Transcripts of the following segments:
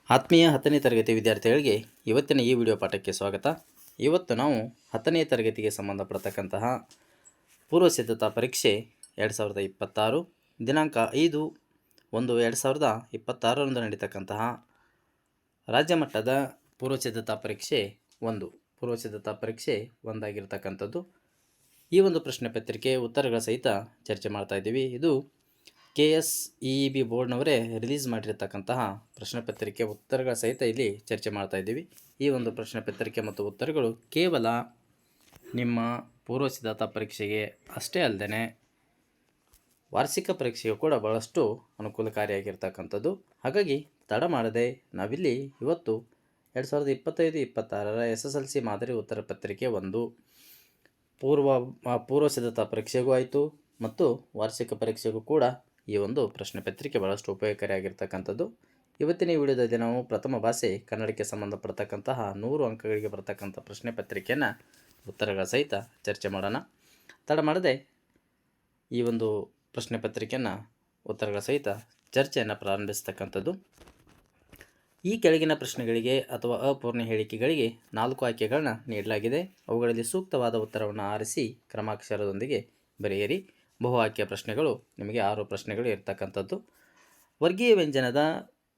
ಆತ್ಮೀಯ 10ನೇ ತರಗತಿ ವಿದ್ಯಾರ್ಥಿಗಳಿಗೆ ಇವತ್ತಿನ ಈ ವಿಡಿಯೋ ಪಾಠಕ್ಕೆ ಸ್ವಾಗತ. ಇವತ್ತು ನಾವು 10ನೇ ತರಗತಿಗೆ ಸಂಬಂಧಪಡ್ತಕ್ಕಂತಹ ಪೂರ್ವ ಸಿದ್ಧತಾ ಪರೀಕ್ಷೆ 2026 ದಿನಾಂಕ 5/1/2026ರಂದು ನಡೀತಕ್ಕಂತಹ ರಾಜ್ಯ ಮಟ್ಟದ ಪೂರ್ವ ಸಿದ್ಧತಾ ಪರೀಕ್ಷೆ 1 ಆಗಿರ್ತಕ್ಕಂಥದ್ದು. ಈ ಒಂದು ಪ್ರಶ್ನೆ ಪತ್ರಿಕೆ ಉತ್ತರಗಳ ಸಹಿತ ಚರ್ಚೆ ಮಾಡ್ತಾ ಇದ್ದೀವಿ. ಇದು KSEEB ಬೋರ್ಡ್ನವರೇ ರಿಲೀಸ್ ಮಾಡಿರ್ತಕ್ಕಂತಹ ಪ್ರಶ್ನೆ ಪತ್ರಿಕೆ ಉತ್ತರಗಳ ಸಹಿತ ಇಲ್ಲಿ ಚರ್ಚೆ ಮಾಡ್ತಾ ಇದ್ದೀವಿ. ಈ ಒಂದು ಪ್ರಶ್ನೆ ಪತ್ರಿಕೆ ಮತ್ತು ಉತ್ತರಗಳು ಕೇವಲ ನಿಮ್ಮ ಪೂರ್ವ ಸಿದ್ಧತಾ ಪರೀಕ್ಷೆಗೆ ಅಷ್ಟೇ ಅಲ್ಲದೆ ವಾರ್ಷಿಕ ಪರೀಕ್ಷೆಗೂ ಕೂಡ ಬಹಳಷ್ಟು ಅನುಕೂಲಕಾರಿಯಾಗಿರ್ತಕ್ಕಂಥದ್ದು. ಹಾಗಾಗಿ ತಡ ಮಾಡದೆ ನಾವಿಲ್ಲಿ ಇವತ್ತು 2025-26ರ SSLC ಮಾದರಿ ಉತ್ತರ ಪತ್ರಿಕೆ 1 ಪೂರ್ವ ಸಿದ್ಧತಾ ಪರೀಕ್ಷೆಗೂ ಆಯಿತು ಮತ್ತು ವಾರ್ಷಿಕ ಪರೀಕ್ಷೆಗೂ ಕೂಡ ಈ ಒಂದು ಪ್ರಶ್ನೆ ಪತ್ರಿಕೆ ಬಹಳಷ್ಟು ಉಪಯೋಗಕಾರಿಯಾಗಿರ್ತಕ್ಕಂಥದ್ದು. ಇವತ್ತಿನ ಈ ವಿಡಿಯೋದಲ್ಲಿ ನಾವು ಪ್ರಥಮ ಭಾಷೆ ಕನ್ನಡಕ್ಕೆ ಸಂಬಂಧಪಡ್ತಕ್ಕಂತಹ 100 ಅಂಕಗಳಿಗೆ ಬರ್ತಕ್ಕಂಥ ಪ್ರಶ್ನೆ ಪತ್ರಿಕೆಯನ್ನು ಉತ್ತರಗಳ ಸಹಿತ ಚರ್ಚೆ ಮಾಡೋಣ. ತಡ ಮಾಡದೆ ಈ ಒಂದು ಪ್ರಶ್ನೆ ಪತ್ರಿಕೆಯನ್ನು ಉತ್ತರಗಳ ಸಹಿತ ಚರ್ಚೆಯನ್ನು ಪ್ರಾರಂಭಿಸ್ತಕ್ಕಂಥದ್ದು. ಈ ಕೆಳಗಿನ ಪ್ರಶ್ನೆಗಳಿಗೆ ಅಥವಾ ಅಪೂರ್ಣ ಹೇಳಿಕೆಗಳಿಗೆ 4 ಆಯ್ಕೆಗಳನ್ನ ನೀಡಲಾಗಿದೆ. ಅವುಗಳಲ್ಲಿ ಸೂಕ್ತವಾದ ಉತ್ತರವನ್ನು ಆರಿಸಿ ಕ್ರಮಾಕ್ಷರದೊಂದಿಗೆ ಬರೆಯಿರಿ. ಬಹು ಆಯ್ಕೆಯ ಪ್ರಶ್ನೆಗಳು ನಿಮಗೆ 6 ಪ್ರಶ್ನೆಗಳು ಇರ್ತಕ್ಕಂಥದ್ದು. ವರ್ಗೀಯ ವ್ಯಂಜನದ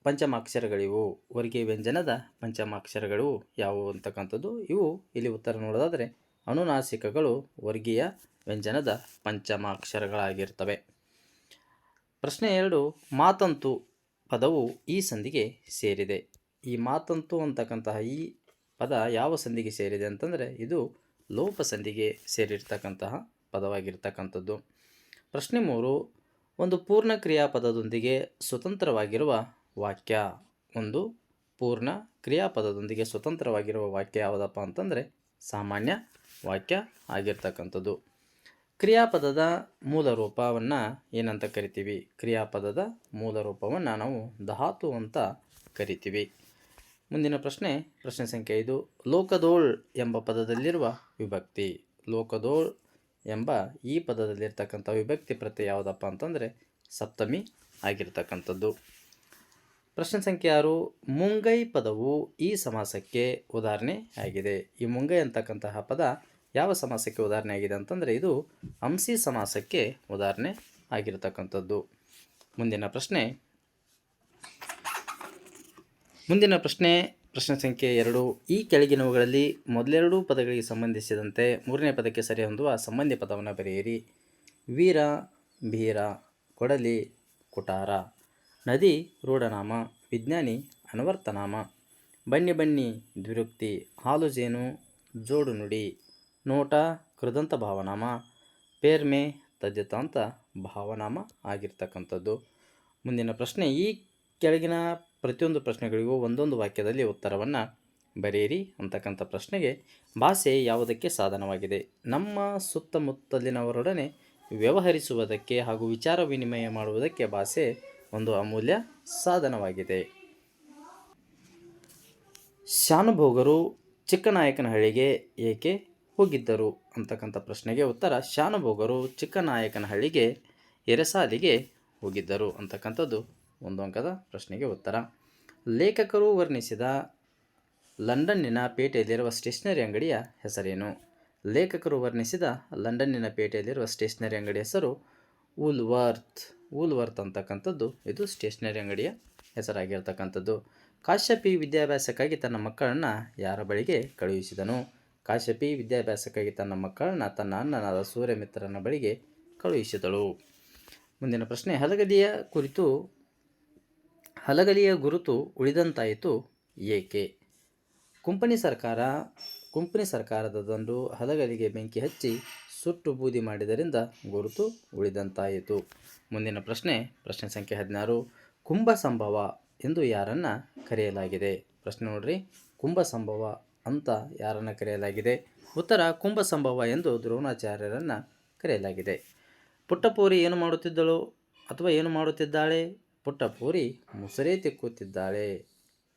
ಪಂಚಮಾಕ್ಷರಗಳಿವು. ವರ್ಗೀಯ ವ್ಯಂಜನದ ಪಂಚಮಾಕ್ಷರಗಳು ಯಾವುವು ಅಂತಕ್ಕಂಥದ್ದು. ಇವು ಇಲ್ಲಿ ಉತ್ತರ ನೋಡೋದಾದರೆ ಅನುನಾಸಿಕಗಳು ವರ್ಗೀಯ ವ್ಯಂಜನದ ಪಂಚಮಾಕ್ಷರಗಳಾಗಿರ್ತವೆ. ಪ್ರಶ್ನೆ 2, ಮಾತಂತು ಪದವು ಈ ಸಂಧಿಗೆ ಸೇರಿದೆ. ಈ ಮಾತಂತು ಅಂತಕ್ಕಂತಹ ಈ ಪದ ಯಾವ ಸಂಧಿಗೆ ಸೇರಿದೆ ಅಂತಂದರೆ ಇದು ಲೋಪ ಸಂಧಿಗೆ ಸೇರಿರ್ತಕ್ಕಂತಹ ಪದವಾಗಿರ್ತಕ್ಕಂಥದ್ದು. ಪ್ರಶ್ನೆ 3, ಒಂದು ಪೂರ್ಣ ಕ್ರಿಯಾಪದದೊಂದಿಗೆ ಸ್ವತಂತ್ರವಾಗಿರುವ ವಾಕ್ಯ. ಒಂದು ಪೂರ್ಣ ಕ್ರಿಯಾಪದದೊಂದಿಗೆ ಸ್ವತಂತ್ರವಾಗಿರುವ ವಾಕ್ಯ ಯಾವುದಪ್ಪ ಅಂತಂದರೆ ಸಾಮಾನ್ಯ ವಾಕ್ಯ ಆಗಿರ್ತಕ್ಕಂಥದ್ದು. ಕ್ರಿಯಾಪದದ ಮೂಲ ರೂಪವನ್ನು ಏನಂತ ಕರಿತೀವಿ? ಕ್ರಿಯಾಪದದ ಮೂಲ ರೂಪವನ್ನು ನಾವು ಧಾತು ಅಂತ ಕರಿತೀವಿ. ಮುಂದಿನ ಪ್ರಶ್ನೆ ಸಂಖ್ಯೆ 5, ಲೋಕದೋಳ್ ಎಂಬ ಪದದಲ್ಲಿರುವ ವಿಭಕ್ತಿ. ಲೋಕದೋಳ್ ಎಂಬ ಈ ಪದದಲ್ಲಿರ್ತಕ್ಕಂಥ ವಿಭಕ್ತಿ ಪ್ರತ್ಯಯ ಯಾವುದಪ್ಪ ಅಂತಂದರೆ ಸಪ್ತಮಿ ಆಗಿರ್ತಕ್ಕಂಥದ್ದು. ಪ್ರಶ್ನೆ ಸಂಖ್ಯೆ 6, ಮುಂಗೈ ಪದವು ಈ ಸಮಾಸಕ್ಕೆ ಉದಾಹರಣೆ ಆಗಿದೆ. ಈ ಮುಂಗೈ ಅಂತಕ್ಕಂತಹ ಪದ ಯಾವ ಸಮಾಸಕ್ಕೆ ಉದಾಹರಣೆ ಆಗಿದೆ ಅಂತಂದರೆ ಇದು ಅಂಸಿ ಸಮಾಸಕ್ಕೆ ಉದಾಹರಣೆ ಆಗಿರ್ತಕ್ಕಂಥದ್ದು. ಮುಂದಿನ ಪ್ರಶ್ನೆ ಸಂಖ್ಯೆ 2, ಈ ಕೆಳಗಿನವುಗಳಲ್ಲಿ ಮೊದಲೆರಡೂ ಪದಗಳಿಗೆ ಸಂಬಂಧಿಸಿದಂತೆ ಮೂರನೇ ಪದಕ್ಕೆ ಸರಿ ಹೊಂದುವ ಸಂಬಂಧಿ ಪದವನ್ನು ಬರೆಯಿರಿ. ವೀರ ಬೀರ, ಕೊಡಲಿ ಕುಟಾರ, ನದಿ ರೂಢನಾಮ, ವಿಜ್ಞಾನಿ ಅನ್ವರ್ಥನಾಮ, ಬನ್ನಿ ಬನ್ನಿ ದ್ವಿರುಕ್ತಿ, ಹಾಲು ಜೇನು ಜೋಡು ನುಡಿ, ನೋಟ ಕೃದಂತ ಭಾವನಾಮ, ಪೇರ್ಮೆ ತದ್ಯತಾಂತ ಭಾವನಾಮ ಆಗಿರ್ತಕ್ಕಂಥದ್ದು. ಮುಂದಿನ ಪ್ರಶ್ನೆ, ಈ ಕೆಳಗಿನ ಪ್ರತಿಯೊಂದು ಪ್ರಶ್ನೆಗಳಿಗೂ ಒಂದೊಂದು ವಾಕ್ಯದಲ್ಲಿ ಉತ್ತರವನ್ನು ಬರೆಯಿರಿ ಅಂತಕ್ಕಂಥ ಪ್ರಶ್ನೆಗೆ ಭಾಷೆ ಯಾವುದಕ್ಕೆ ಸಾಧನವಾಗಿದೆ? ನಮ್ಮ ಸುತ್ತಮುತ್ತಲಿನವರೊಡನೆ ವ್ಯವಹರಿಸುವುದಕ್ಕೆ ಹಾಗೂ ವಿಚಾರ ವಿನಿಮಯ ಮಾಡುವುದಕ್ಕೆ ಭಾಷೆ ಒಂದು ಅಮೂಲ್ಯ ಸಾಧನವಾಗಿದೆ. ಶಾನುಭೋಗರು ಚಿಕ್ಕನಾಯಕನಹಳ್ಳಿಗೆ ಏಕೆ ಹೋಗಿದ್ದರು ಅಂತಕ್ಕಂಥ ಪ್ರಶ್ನೆಗೆ ಉತ್ತರ, ಶಾನುಭೋಗರು ಚಿಕ್ಕನಾಯಕನಹಳ್ಳಿಗೆ ಎರಸಾಲಿಗೆ ಹೋಗಿದ್ದರು ಅಂತಕ್ಕಂಥದ್ದು 1 ಅಂಕದ ಪ್ರಶ್ನೆಗೆ ಉತ್ತರ. ಲೇಖಕರು ವರ್ಣಿಸಿದ ಲಂಡನ್ನಿನ ಪೇಟೆಯಲ್ಲಿರುವ ಸ್ಟೇಷನರಿ ಅಂಗಡಿಯ ಹೆಸರೇನು? ಲೇಖಕರು ವರ್ಣಿಸಿದ ಲಂಡನ್ನಿನ ಪೇಟೆಯಲ್ಲಿರುವ ಸ್ಟೇಷನರಿ ಅಂಗಡಿಯ ಹೆಸರು ವೂಲ್ವರ್ತ್ ಅಂತಕ್ಕಂಥದ್ದು ಇದು ಸ್ಟೇಷನರಿ ಅಂಗಡಿಯ ಹೆಸರಾಗಿರ್ತಕ್ಕಂಥದ್ದು. ಕಾಶ್ಯಪಿ ವಿದ್ಯಾಭ್ಯಾಸಕ್ಕಾಗಿ ತನ್ನ ಮಕ್ಕಳನ್ನು ಯಾರ ಬಳಿಗೆ ಕಳುಹಿಸಿದನು? ಕಾಶ್ಯಪಿ ವಿದ್ಯಾಭ್ಯಾಸಕ್ಕಾಗಿ ತನ್ನ ಮಕ್ಕಳನ್ನು ತನ್ನ ಅಣ್ಣನಾದ ಸೂರ್ಯಮಿತ್ರನ ಬಳಿಗೆ ಕಳುಹಿಸಿದಳು. ಮುಂದಿನ ಪ್ರಶ್ನೆ, ಹಲಗಲಿಯ ಗುರುತು ಉಳಿದಂತಾಯಿತು ಏಕೆ? ಕುಂಪಣಿ ಸರ್ಕಾರದ ದಂಡು ಹಲಗಲಿಗೆ ಬೆಂಕಿ ಹಚ್ಚಿ ಸುಟ್ಟು ಬೂದಿ ಮಾಡಿದರಿಂದ ಗುರುತು ಉಳಿದಂತಾಯಿತು. ಮುಂದಿನ ಪ್ರಶ್ನೆ ಸಂಖ್ಯೆ 16, ಕುಂಭಸಂಭವ ಎಂದು ಯಾರನ್ನು ಕರೆಯಲಾಗಿದೆ? ಪ್ರಶ್ನೆ ನೋಡ್ರಿ, ಕುಂಭಸಂಭವ ಅಂತ ಯಾರನ್ನು ಕರೆಯಲಾಗಿದೆ? ಉತ್ತರ, ಕುಂಭಸಂಭವ ಎಂದು ದ್ರೋಣಾಚಾರ್ಯರನ್ನು ಕರೆಯಲಾಗಿದೆ. ಪುಟ್ಟಪೋರಿ ಏನು ಮಾಡುತ್ತಿದ್ದಳು ಅಥವಾ ಏನು ಮಾಡುತ್ತಿದ್ದಾಳೆ? ಪುಟ್ಟಪೋರಿ ಮುಸುರೆ ತಿಕ್ಕುತ್ತಿದ್ದಾಳೆ.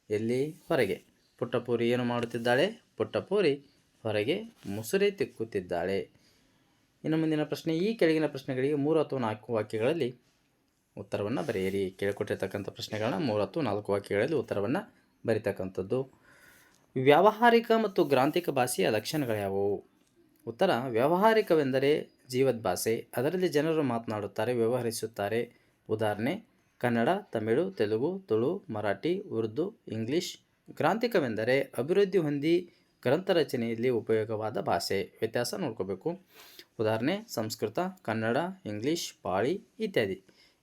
ಎಲ್ಲಿ? ಹೊರಗೆ. ಪುಟ್ಟಪೋರಿ ಏನು ಮಾಡುತ್ತಿದ್ದಾಳೆ? ಪುಟ್ಟಪೋರಿ ಹೊರಗೆ ಮುಸುರೆ ತಿಕ್ಕುತ್ತಿದ್ದಾಳೆ. ಇನ್ನು ಮುಂದಿನ ಪ್ರಶ್ನೆ, ಈ ಕೆಳಗಿನ ಪ್ರಶ್ನೆಗಳಿಗೆ 3 ಅಥವಾ 4 ವಾಕ್ಯಗಳಲ್ಲಿ ಉತ್ತರವನ್ನು ಬರೆಯಿರಿ. ಕೇಳಿಕೊಟ್ಟಿರ್ತಕ್ಕಂಥ ಪ್ರಶ್ನೆಗಳನ್ನ 3 ಅಥವಾ 4 ವಾಕ್ಯಗಳಲ್ಲಿ ಉತ್ತರವನ್ನು ಬರಿತಕ್ಕಂಥದ್ದು. ವ್ಯಾವಹಾರಿಕ ಮತ್ತು ಗ್ರಾಂಥಿಕ ಭಾಷೆಯ ಲಕ್ಷಣಗಳ್ಯಾವುವು? ಉತ್ತರ: ವ್ಯಾವಹಾರಿಕವೆಂದರೆ ಜೀವದ್ ಭಾಷೆ, ಅದರಲ್ಲಿ ಜನರು ಮಾತನಾಡುತ್ತಾರೆ, ವ್ಯವಹರಿಸುತ್ತಾರೆ. ಉದಾಹರಣೆ: ಕನ್ನಡ, ತಮಿಳು, ತೆಲುಗು, ತುಳು, ಮರಾಠಿ, ಉರ್ದು, ಇಂಗ್ಲಿಷ್. ಗ್ರಾಂಥಿಕವೆಂದರೆ ಅಭಿವೃದ್ಧಿ ಹೊಂದಿ ಗ್ರಂಥ ರಚನೆಯಲ್ಲಿ ಉಪಯೋಗವಾದ ಭಾಷೆ. ವ್ಯತ್ಯಾಸ ನೋಡ್ಕೋಬೇಕು. ಉದಾಹರಣೆ: ಸಂಸ್ಕೃತ, ಕನ್ನಡ, ಇಂಗ್ಲಿಷ್, ಪಾಳಿ ಇತ್ಯಾದಿ.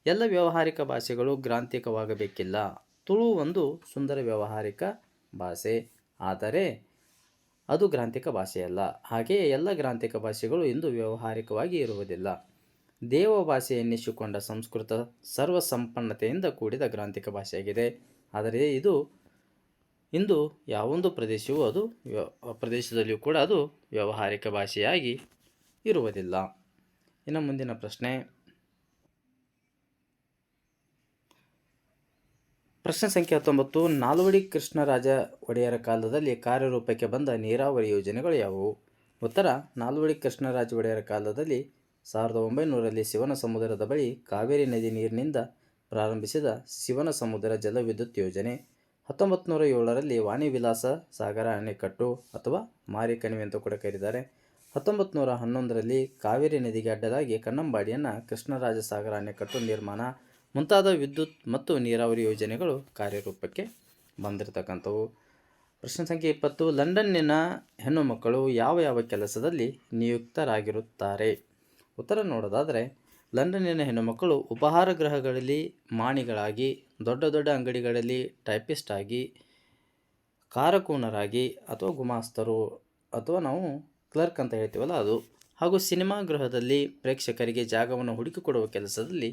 ಎಲ್ಲ ವ್ಯಾವಹಾರಿಕ ಭಾಷೆಗಳು ಗ್ರಾಂಥಿಕವಾಗಬೇಕಿಲ್ಲ. ತುಳು ಒಂದು ಸುಂದರ ವ್ಯಾವಹಾರಿಕ ಭಾಷೆ, ಆದರೆ ಅದು ಗ್ರಾಂಥಿಕ ಭಾಷೆಯಲ್ಲ. ಹಾಗೆಯೇ ಎಲ್ಲ ಗ್ರಾಂಥಿಕ ಭಾಷೆಗಳು ಇಂದು ವ್ಯಾವಹಾರಿಕವಾಗಿ ಇರುವುದಿಲ್ಲ. ದೇವ ಭಾಷೆ ಎನ್ನಿಸಿಕೊಂಡ ಸಂಸ್ಕೃತ ಸರ್ವಸಂಪನ್ನತೆಯಿಂದ ಕೂಡಿದ ಗ್ರಾಂಥಿಕ ಭಾಷೆಯಾಗಿದೆ. ಆದರೆ ಇದು ಇಂದು ಯಾವೊಂದು ಪ್ರದೇಶದಲ್ಲಿಯೂ ಕೂಡ ಅದು ವ್ಯಾವಹಾರಿಕ ಭಾಷೆಯಾಗಿ ಇರುವುದಿಲ್ಲ. ಇನ್ನು ಮುಂದಿನ ಪ್ರಶ್ನೆ ಸಂಖ್ಯೆ 19. ನಾಲ್ವಡಿ ಕೃಷ್ಣರಾಜ ಒಡೆಯರ ಕಾಲದಲ್ಲಿ ಕಾರ್ಯರೂಪಕ್ಕೆ ಬಂದ ನೀರಾವರಿ ಯೋಜನೆಗಳು ಯಾವುವು? ಉತ್ತರ: ನಾಲ್ವಡಿ ಕೃಷ್ಣರಾಜ ಒಡೆಯರ ಕಾಲದಲ್ಲಿ 1900ರಲ್ಲಿ ಶಿವನ ಸಮುದ್ರದ ಬಳಿ ಕಾವೇರಿ ನದಿ ನೀರಿನಿಂದ ಪ್ರಾರಂಭಿಸಿದ ಶಿವನ ಸಮುದ್ರ ಜಲವಿದ್ಯುತ್ ಯೋಜನೆ. 1907ರಲ್ಲಿ ವಾಣಿವಿಲಾಸ ಸಾಗರ ಅಣೆಕಟ್ಟು ಅಥವಾ ಮಾರಿಕಣಿವೆ ಅಂತ ಕೂಡ ಕರೀತಾರೆ. 1911ರಲ್ಲಿ ಕಾವೇರಿ ನದಿಗೆ ಅಡ್ಡಲಾಗಿ ಕನ್ನಂಬಾಡಿಯನ್ನು ಕೃಷ್ಣರಾಜ ಸಾಗರ ಅಣೆಕಟ್ಟು ನಿರ್ಮಾಣ ಮುಂತಾದ ವಿದ್ಯುತ್ ಮತ್ತು ನೀರಾವರಿ ಯೋಜನೆಗಳು ಕಾರ್ಯರೂಪಕ್ಕೆ ಬಂದಿರತಕ್ಕಂಥವು. ಪ್ರಶ್ನೆ ಸಂಖ್ಯೆ 20. ಲಂಡನ್ನಿನ ಹೆಣ್ಣು ಮಕ್ಕಳು ಯಾವ ಯಾವ ಕೆಲಸದಲ್ಲಿ ನಿಯುಕ್ತರಾಗಿರುತ್ತಾರೆ? ಉತ್ತರ ನೋಡೋದಾದರೆ, ಲಂಡನ್ನಿನ ಹೆಣ್ಣುಮಕ್ಕಳು ಉಪಹಾರ ಗೃಹಗಳಲ್ಲಿ ಮಾಣಿಗಳಾಗಿ, ದೊಡ್ಡ ದೊಡ್ಡ ಅಂಗಡಿಗಳಲ್ಲಿ ಟೈಪಿಸ್ಟ್ ಆಗಿ, ಕಾರಕೂನರಾಗಿ ಅಥವಾ ಗುಮಾಸ್ತರು ಅಥವಾ ನಾವು ಕ್ಲರ್ಕ್ ಅಂತ ಹೇಳ್ತೀವಲ್ಲ ಅದು, ಹಾಗೂ ಸಿನಿಮಾ ಗೃಹದಲ್ಲಿ ಪ್ರೇಕ್ಷಕರಿಗೆ ಜಾಗವನ್ನು ಹುಡುಕಿಕೊಡುವ ಕೆಲಸದಲ್ಲಿ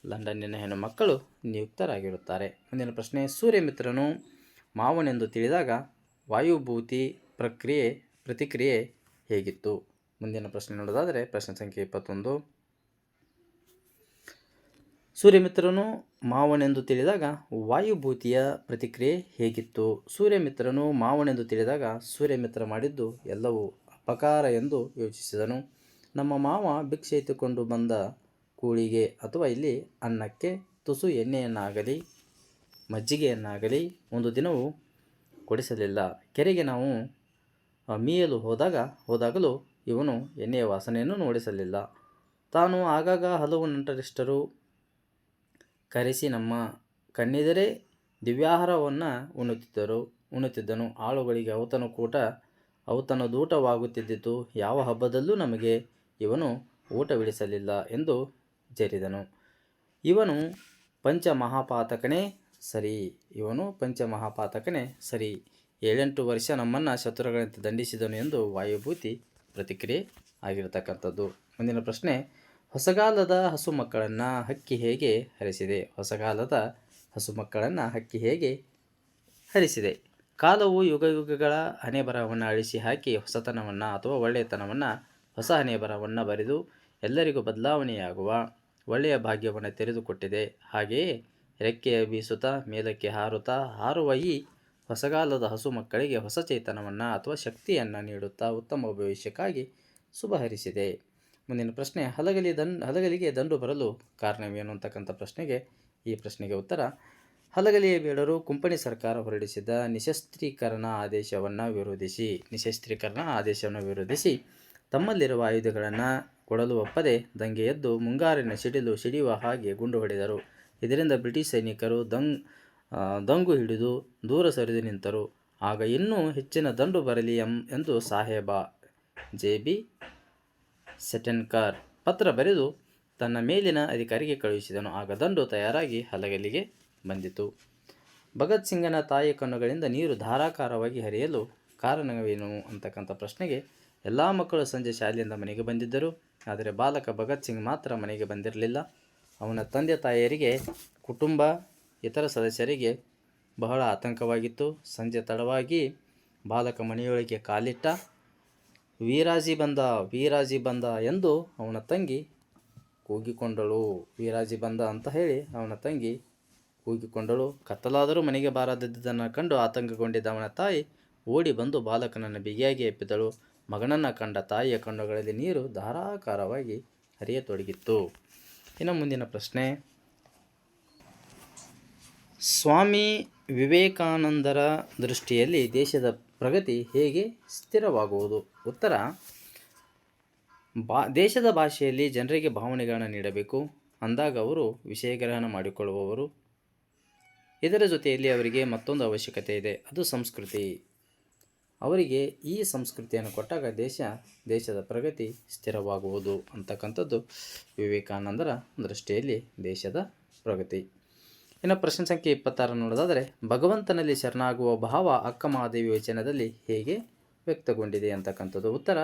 ಲಂಡನ್ನಿನ ಹೆಣ್ಣು ಮಕ್ಕಳು ನಿಯುಕ್ತರಾಗಿರುತ್ತಾರೆ. ಮುಂದಿನ ಪ್ರಶ್ನೆ: ಸೂರ್ಯಮಿತ್ರನು ಮಾವನೆಂದು ತಿಳಿದಾಗ ವಾಯುಭೂತಿ ಪ್ರತಿಕ್ರಿಯೆ ಹೇಗಿತ್ತು? ಮುಂದಿನ ಪ್ರಶ್ನೆ ನೋಡೋದಾದರೆ ಪ್ರಶ್ನೆ ಸಂಖ್ಯೆ 21. ಸೂರ್ಯಮಿತ್ರನು ಮಾವನೆಂದು ತಿಳಿದಾಗ ವಾಯುಭೂತಿಯ ಪ್ರತಿಕ್ರಿಯೆ ಹೇಗಿತ್ತು? ಸೂರ್ಯಮಿತ್ರನು ಮಾವನೆಂದು ತಿಳಿದಾಗ ಸೂರ್ಯಮಿತ್ರ ಮಾಡಿದ್ದು ಎಲ್ಲವೂ ಅಪಕಾರ ಎಂದು ಯೋಚಿಸಿದನು. ನಮ್ಮ ಮಾವ ಭಿಕ್ಷೆ ಎತ್ತಿಕೊಂಡು ಬಂದ ಕೂಳಿಗೆ ಅಥವಾ ಇಲ್ಲಿ ಅನ್ನಕ್ಕೆ ತುಸು ಎಣ್ಣೆಯನ್ನಾಗಲಿ ಮಜ್ಜಿಗೆಯನ್ನಾಗಲಿ ಒಂದು ದಿನವೂ ಕೊಡಿಸಲಿಲ್ಲ. ಕೆರೆಗೆ ನಾವು ಮೀಯಲು ಹೋದಾಗಲೂ ಇವನು ಎಣ್ಣೆಯ ವಾಸನೆಯನ್ನು ನೋಡಿಸಲಿಲ್ಲ. ತಾನು ಆಗಾಗ ಹಲವು ನೆಂಟರಿಷ್ಟರು ಕರೆಸಿ ನಮ್ಮ ಕಣ್ಣೆದುರೇ ದಿವ್ಯಾಹಾರವನ್ನು ಉಣ್ಣುತ್ತಿದ್ದನು. ಆಳುಗಳಿಗೆ ಔತಣದೂಟವಾಗುತ್ತಿದ್ದಿತು. ಯಾವ ಹಬ್ಬದಲ್ಲೂ ನಮಗೆ ಇವನು ಊಟವಿಡಿಸಲಿಲ್ಲ ಎಂದು ಜರಿದನು. ಇವನು ಪಂಚಮಹಾಪಾತಕನೇ ಸರಿ. 7-8 ವರ್ಷ ನಮ್ಮನ್ನು ಶತ್ರುಗಳಂತೆ ದಂಡಿಸಿದನು ಎಂದು ವಾಯುಭೂತಿ ಪ್ರತಿಕ್ರಿಯೆ ಆಗಿರತಕ್ಕಂಥದ್ದು. ಮುಂದಿನ ಪ್ರಶ್ನೆ: ಹೊಸಗಾಲದ ಹಸು ಮಕ್ಕಳನ್ನು ಹಕ್ಕಿ ಹೇಗೆ ಹರಿಸಿದೆ? ಕಾಲವು ಯುಗಗಳ ಹಣೆಬರಹವನ್ನು ಅಳಿಸಿ ಹಾಕಿ ಹೊಸತನವನ್ನು ಅಥವಾ ಒಳ್ಳೆಯತನವನ್ನು ಹೊಸ ಹಣೆಬರಹವನ್ನು ಬರೆದು ಎಲ್ಲರಿಗೂ ಬದಲಾವಣೆಯಾಗುವ ಒಳ್ಳೆಯ ಭಾಗ್ಯವನ್ನು ತೆರೆದುಕೊಟ್ಟಿದೆ. ಹಾಗೆಯೇ ರೆಕ್ಕೆಯ ಬೀಸುತ್ತಾ ಮೇಲಕ್ಕೆ ಹಾರುವ ಈ ಹೊಸಗಾಲದ ಹಸು ಮಕ್ಕಳಿಗೆ ಹೊಸ ಚೈತನ್ಯವನ್ನು ಅಥವಾ ಶಕ್ತಿಯನ್ನು ನೀಡುತ್ತಾ ಉತ್ತಮ ಭವಿಷ್ಯಕ್ಕಾಗಿ ಶುಭ ಹರಿಸಿದೆ. ಮುಂದಿನ ಪ್ರಶ್ನೆ: ಹಲಗಲಿಗೆ ದಂಡು ಬರಲು ಕಾರಣವೇನು ಅಂತಕ್ಕಂಥ ಪ್ರಶ್ನೆಗೆ ಈ ಪ್ರಶ್ನೆಗೆ ಉತ್ತರ: ಹಲಗಲಿಯ ಬೇಡರು ಕುಂಪಣಿ ಸರ್ಕಾರ ಹೊರಡಿಸಿದ ನಿಶಸ್ತ್ರೀಕರಣ ಆದೇಶವನ್ನು ವಿರೋಧಿಸಿ ತಮ್ಮಲ್ಲಿರುವ ಆಯುಧಗಳನ್ನು ಕೊಡಲು ಒಪ್ಪದೆ ದಂಗೆ ಎದ್ದು ಮುಂಗಾರಿನ ಸಿಡಿಲು ಸಿಡಿಯುವ ಹಾಗೆ ಗುಂಡು ಹೊಡೆದರು. ಇದರಿಂದ ಬ್ರಿಟಿಷ್ ಸೈನಿಕರು ದಂಗು ಹಿಡಿದು ದೂರ ಸರಿದು ನಿಂತರು. ಆಗ ಇನ್ನೂ ಹೆಚ್ಚಿನ ದಂಡು ಬರಲಿ ಎಂದು ಸಾಹೇಬ ಜೆ.ಬಿ. ಸೆಟನ್ಕರ್ ಪತ್ರ ಬರೆದು ತನ್ನ ಮೇಲಿನ ಅಧಿಕಾರಿಗೆ ಕಳುಹಿಸಿದನು. ಆಗ ದಂಡು ತಯಾರಾಗಿ ಹಲಗಲಿಗೆ ಬಂದಿತು. ಭಗತ್ ಸಿಂಗನ ತಾಯಿಯ ಕಣ್ಣುಗಳಿಂದ ನೀರು ಧಾರಾಕಾರವಾಗಿ ಹರಿಯಲು ಕಾರಣವೇನು ಅಂತಕ್ಕಂಥ ಪ್ರಶ್ನೆಗೆ ಎಲ್ಲ ಮಕ್ಕಳು ಸಂಜೆ ಶಾಲೆಯಿಂದ ಮನೆಗೆ ಬಂದಿದ್ದರು. ಆದರೆ ಬಾಲಕ ಭಗತ್ ಸಿಂಗ್ ಮಾತ್ರ ಮನೆಗೆ ಬಂದಿರಲಿಲ್ಲ. ಅವನ ತಂದೆ ತಾಯಿಯರಿಗೆ, ಕುಟುಂಬ ಇತರ ಸದಸ್ಯರಿಗೆ ಬಹಳ ಆತಂಕವಾಗಿತ್ತು. ಸಂಜೆ ತಡವಾಗಿ ಬಾಲಕ ಮನೆಯೊಳಗೆ ಕಾಲಿಟ್ಟ. ವೀರಾಜಿ ಬಂದ ಎಂದು ಅವನ ತಂಗಿ ಕೂಗಿಕೊಂಡಳು. ವೀರಾಜಿ ಬಂದ ಅಂತ ಹೇಳಿ ಅವನ ತಂಗಿ ಕೂಗಿಕೊಂಡಳು. ಕತ್ತಲಾದರೂ ಮನೆಗೆ ಬಾರದಿದ್ದುದನ್ನು ಕಂಡು ಆತಂಕಗೊಂಡಿದ್ದ ಅವನ ತಾಯಿ ಓಡಿ ಬಂದು ಬಾಲಕನನ್ನು ಬಿಗಿಯಾಗಿ ಎಪ್ಪಿದಳು. ಮಗನನ್ನು ಕಂಡ ತಾಯಿಯ ಕಣ್ಣುಗಳಲ್ಲಿ ನೀರು ಧಾರಾಕಾರವಾಗಿ ಹರಿಯತೊಡಗಿತ್ತು. ಇನ್ನು ಮುಂದಿನ ಪ್ರಶ್ನೆ: ಸ್ವಾಮಿ ವಿವೇಕಾನಂದರ ದೃಷ್ಟಿಯಲ್ಲಿ ದೇಶದ ಪ್ರಗತಿ ಹೇಗೆ ಸ್ಥಿರವಾಗುವುದು? ಉತ್ತರ: ದೇಶದ ಭಾಷೆಯಲ್ಲಿ ಜನರಿಗೆ ಭಾವನೆಗಳನ್ನು ನೀಡಬೇಕು. ಅಂದಾಗ ಅವರು ವಿಷಯಗ್ರಹಣ ಮಾಡಿಕೊಳ್ಳುವವರು. ಇದರ ಜೊತೆಯಲ್ಲಿ ಅವರಿಗೆ ಮತ್ತೊಂದು ಅವಶ್ಯಕತೆ ಇದೆ, ಅದು ಸಂಸ್ಕೃತಿ. ಅವರಿಗೆ ಈ ಸಂಸ್ಕೃತಿಯನ್ನು ಕೊಟ್ಟಾಗ ದೇಶದ ಪ್ರಗತಿ ಸ್ಥಿರವಾಗುವುದು ಅಂತಕ್ಕಂಥದ್ದು ವಿವೇಕಾನಂದರ ದೃಷ್ಟಿಯಲ್ಲಿ ದೇಶದ ಪ್ರಗತಿ. ಇನ್ನು ಪ್ರಶ್ನೆ ಸಂಖ್ಯೆ 26 ನೋಡೋದಾದರೆ, ಭಗವಂತನಲ್ಲಿ ಶರಣಾಗುವ ಭಾವ ಅಕ್ಕ ಮಹಾದೇವಿ ವಚನದಲ್ಲಿ ಹೇಗೆ ವ್ಯಕ್ತಗೊಂಡಿದೆ ಅಂತಕ್ಕಂಥದ್ದು. ಉತ್ತರ: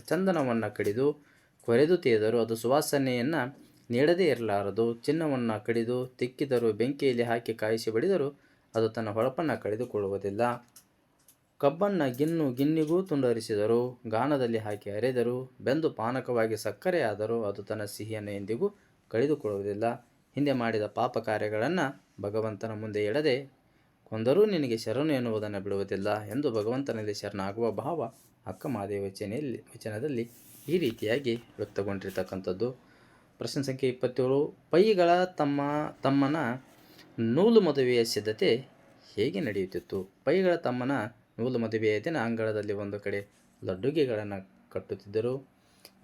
ಚಂದನವನ್ನು ಕಡಿದು ಕೊರೆದು ತೇದರು ಅದು ಸುವಾಸನೆಯನ್ನು ನೀಡದೇ ಇರಲಾರದು. ಚಿನ್ನವನ್ನು ಕಡಿದು ತಿಕ್ಕಿದರೂ ಬೆಂಕಿಯಲ್ಲಿ ಹಾಕಿ ಕಾಯಿಸಿ ಬಡಿದರೂ ಅದು ತನ್ನ ಹೊಳಪನ್ನು ಕಳೆದುಕೊಳ್ಳುವುದಿಲ್ಲ. ಕಬ್ಬನ್ನು ಗಿನ್ನಿಗೂ ತುಂಡರಿಸಿದರೂ ಗಾಣದಲ್ಲಿ ಹಾಕಿ ಅರೆದರೂ ಬೆಂದು ಪಾನಕವಾಗಿ ಸಕ್ಕರೆ ಆದರೂ ಅದು ತನ್ನ ಸಿಹಿಯನ್ನು ಎಂದಿಗೂ ಕಳೆದುಕೊಳ್ಳುವುದಿಲ್ಲ. ಹಿಂದೆ ಮಾಡಿದ ಪಾಪ ಕಾರ್ಯಗಳನ್ನು ಭಗವಂತನ ಮುಂದೆ ಇಡದೆ ಕೊಂದರೂ ನಿನಗೆ ಶರಣು ಎನ್ನುವುದನ್ನು ಬಿಡುವುದಿಲ್ಲ ಎಂದು ಭಗವಂತನಲ್ಲಿ ಶರಣಾಗುವ ಭಾವ ಅಕ್ಕ ಮಹಾದೇವಿ ವಚನದಲ್ಲಿ ಈ ರೀತಿಯಾಗಿ ವ್ಯಕ್ತಗೊಂಡಿರ್ತಕ್ಕಂಥದ್ದು. ಪ್ರಶ್ನೆ ಸಂಖ್ಯೆ 27, ಪೈಗಳ ತಮ್ಮನ ನೂಲು ಮದುವೆಯ ಸಿದ್ಧತೆ ಹೇಗೆ ನಡೆಯುತ್ತಿತ್ತು? ಪೈಗಳ ತಮ್ಮನ ನೂಲು ಮದುವೆಯ ದಿನ ಅಂಗಳದಲ್ಲಿ ಒಂದು ಕಡೆ ಲಡ್ಡುಗೆಗಳನ್ನು ಕಟ್ಟುತ್ತಿದ್ದರು,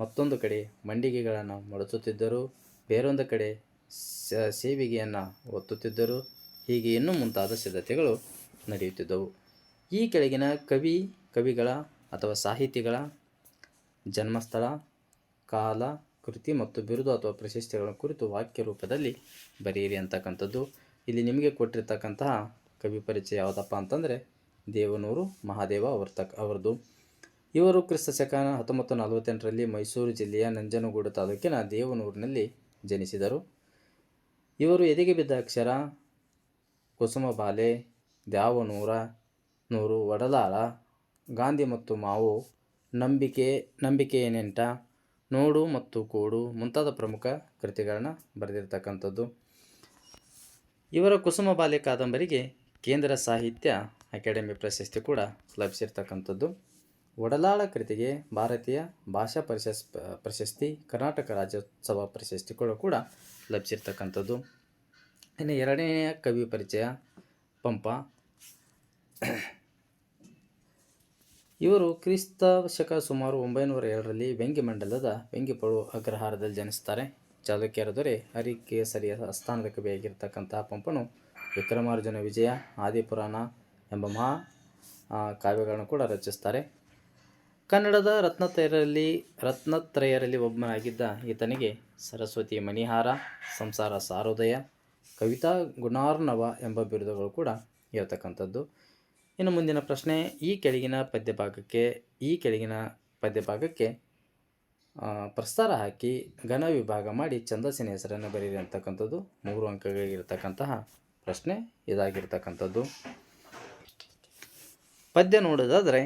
ಮತ್ತೊಂದು ಕಡೆ ಮಂಡಿಗೆಗಳನ್ನು ಮಡಚುತ್ತಿದ್ದರು, ಬೇರೊಂದು ಕಡೆ ಸೇವಿಗೆಯನ್ನು ಒತ್ತುತ್ತಿದ್ದರು. ಹೀಗೆ ಇನ್ನೂ ಮುಂತಾದ ಸಿದ್ಧತೆಗಳು ನಡೆಯುತ್ತಿದ್ದವು. ಈ ಕೆಳಗಿನ ಕವಿಗಳ ಅಥವಾ ಸಾಹಿತಿಗಳ ಜನ್ಮಸ್ಥಳ, ಕಾಲ, ಕೃತಿ ಮತ್ತು ಬಿರುದು ಅಥವಾ ಪ್ರಶಸ್ತಿಗಳ ಕುರಿತು ವಾಕ್ಯ ರೂಪದಲ್ಲಿ ಬರೆಯಿರಿ ಅಂತಕ್ಕಂಥದ್ದು. ಇಲ್ಲಿ ನಿಮಗೆ ಕೊಟ್ಟಿರ್ತಕ್ಕಂತಹ ಕವಿ ಪರಿಚಯ ಯಾವುದಪ್ಪ ಅಂತಂದರೆ ದೇವನೂರು ಮಹಾದೇವ ಅವರದು. ಇವರು ಕ್ರಿಸ್ತಶಕ 1948ರಲ್ಲಿ ಮೈಸೂರು ಜಿಲ್ಲೆಯ ನಂಜನಗೂಡು ತಾಲೂಕಿನ ದೇವನೂರಿನಲ್ಲಿ ಜನಿಸಿದರು. ಇವರು ಎದೆಗೆ ಬಿದ್ದ ಅಕ್ಷರ, ಕುಸುಮಬಾಲೆ, ದ್ಯಾವನೂರು, ಒಡಲಾಳ, ಗಾಂಧಿ ಮತ್ತು ಮಾವು, ನಂಬಿಕೆಯ ನೆಂಟ, ನೋಡು ಮತ್ತು ಕೂಡು ಮುಂತಾದ ಪ್ರಮುಖ ಕೃತಿಗಳನ್ನು ಬರೆದಿರ್ತಕ್ಕಂಥದ್ದು. ಇವರ ಕುಸುಮಬಾಲೆ ಕಾದಂಬರಿಗೆ ಕೇಂದ್ರ ಸಾಹಿತ್ಯ ಅಕಾಡೆಮಿ ಪ್ರಶಸ್ತಿ ಕೂಡ ಲಭಿಸಿರ್ತಕ್ಕಂಥದ್ದು. ಒಡಲಾಳ ಕೃತಿಗೆ ಭಾರತೀಯ ಭಾಷಾ ಪ್ರಶಸ್ತಿ, ಕರ್ನಾಟಕ ರಾಜ್ಯೋತ್ಸವ ಪ್ರಶಸ್ತಿ ಕೂಡ ಲಭಿಸಿರ್ತಕ್ಕಂಥದ್ದು. ಇನ್ನು ಎರಡನೆಯ ಕವಿ ಪರಿಚಯ ಪಂಪ. ಇವರು ಕ್ರಿಸ್ತಶಕ ಸುಮಾರು 902ರಲ್ಲಿ ವೆಂಗಿಮಂಡಲದ ವೆಂಗಿಪಳು ಅಗ್ರಹಾರದಲ್ಲಿ ಜನಿಸ್ತಾರೆ. ಚಾಲುಕ್ಯರ ದೊರೆ ಹರಿಕೇಸರಿಯ ಆಸ್ಥಾನದ ಕವಿಯಾಗಿರ್ತಕ್ಕಂತಹ ಪಂಪನು ವಿಕ್ರಮಾರ್ಜುನ ವಿಜಯ, ಆದಿಪುರಾಣ ಎಂಬ ಮಹಾ ಕಾವ್ಯಗಳನ್ನು ಕೂಡ ರಚಿಸ್ತಾರೆ. ಕನ್ನಡದ ರತ್ನತ್ರಯರಲ್ಲಿ ಒಬ್ಬನಾಗಿದ್ದ ಈತನಿಗೆ ಸರಸ್ವತಿ ಮಣಿಹಾರ, ಸಂಸಾರ ಸಾರೋದಯ, ಕವಿತಾ ಗುಣಾರ್ಣವ ಎಂಬ ಬಿರುದುಗಳು ಕೂಡ ಇರತಕ್ಕಂಥದ್ದು. ಇನ್ನು ಮುಂದಿನ ಪ್ರಶ್ನೆ, ಈ ಕೆಳಗಿನ ಪದ್ಯಭಾಗಕ್ಕೆ ಪ್ರಸ್ತಾರ ಹಾಕಿ ಘನ ವಿಭಾಗ ಮಾಡಿ ಛಂದಸ್ಸಿನ ಹೆಸರನ್ನು ಬರೆಯಿರಿ ಅಂತಕ್ಕಂಥದ್ದು 3 ಅಂಕಗಳಿಗಿರ್ತಕ್ಕಂತಹ ಪ್ರಶ್ನೆ ಇದಾಗಿರ್ತಕ್ಕಂಥದ್ದು. ಪದ್ಯ ನೋಡೋದಾದರೆ,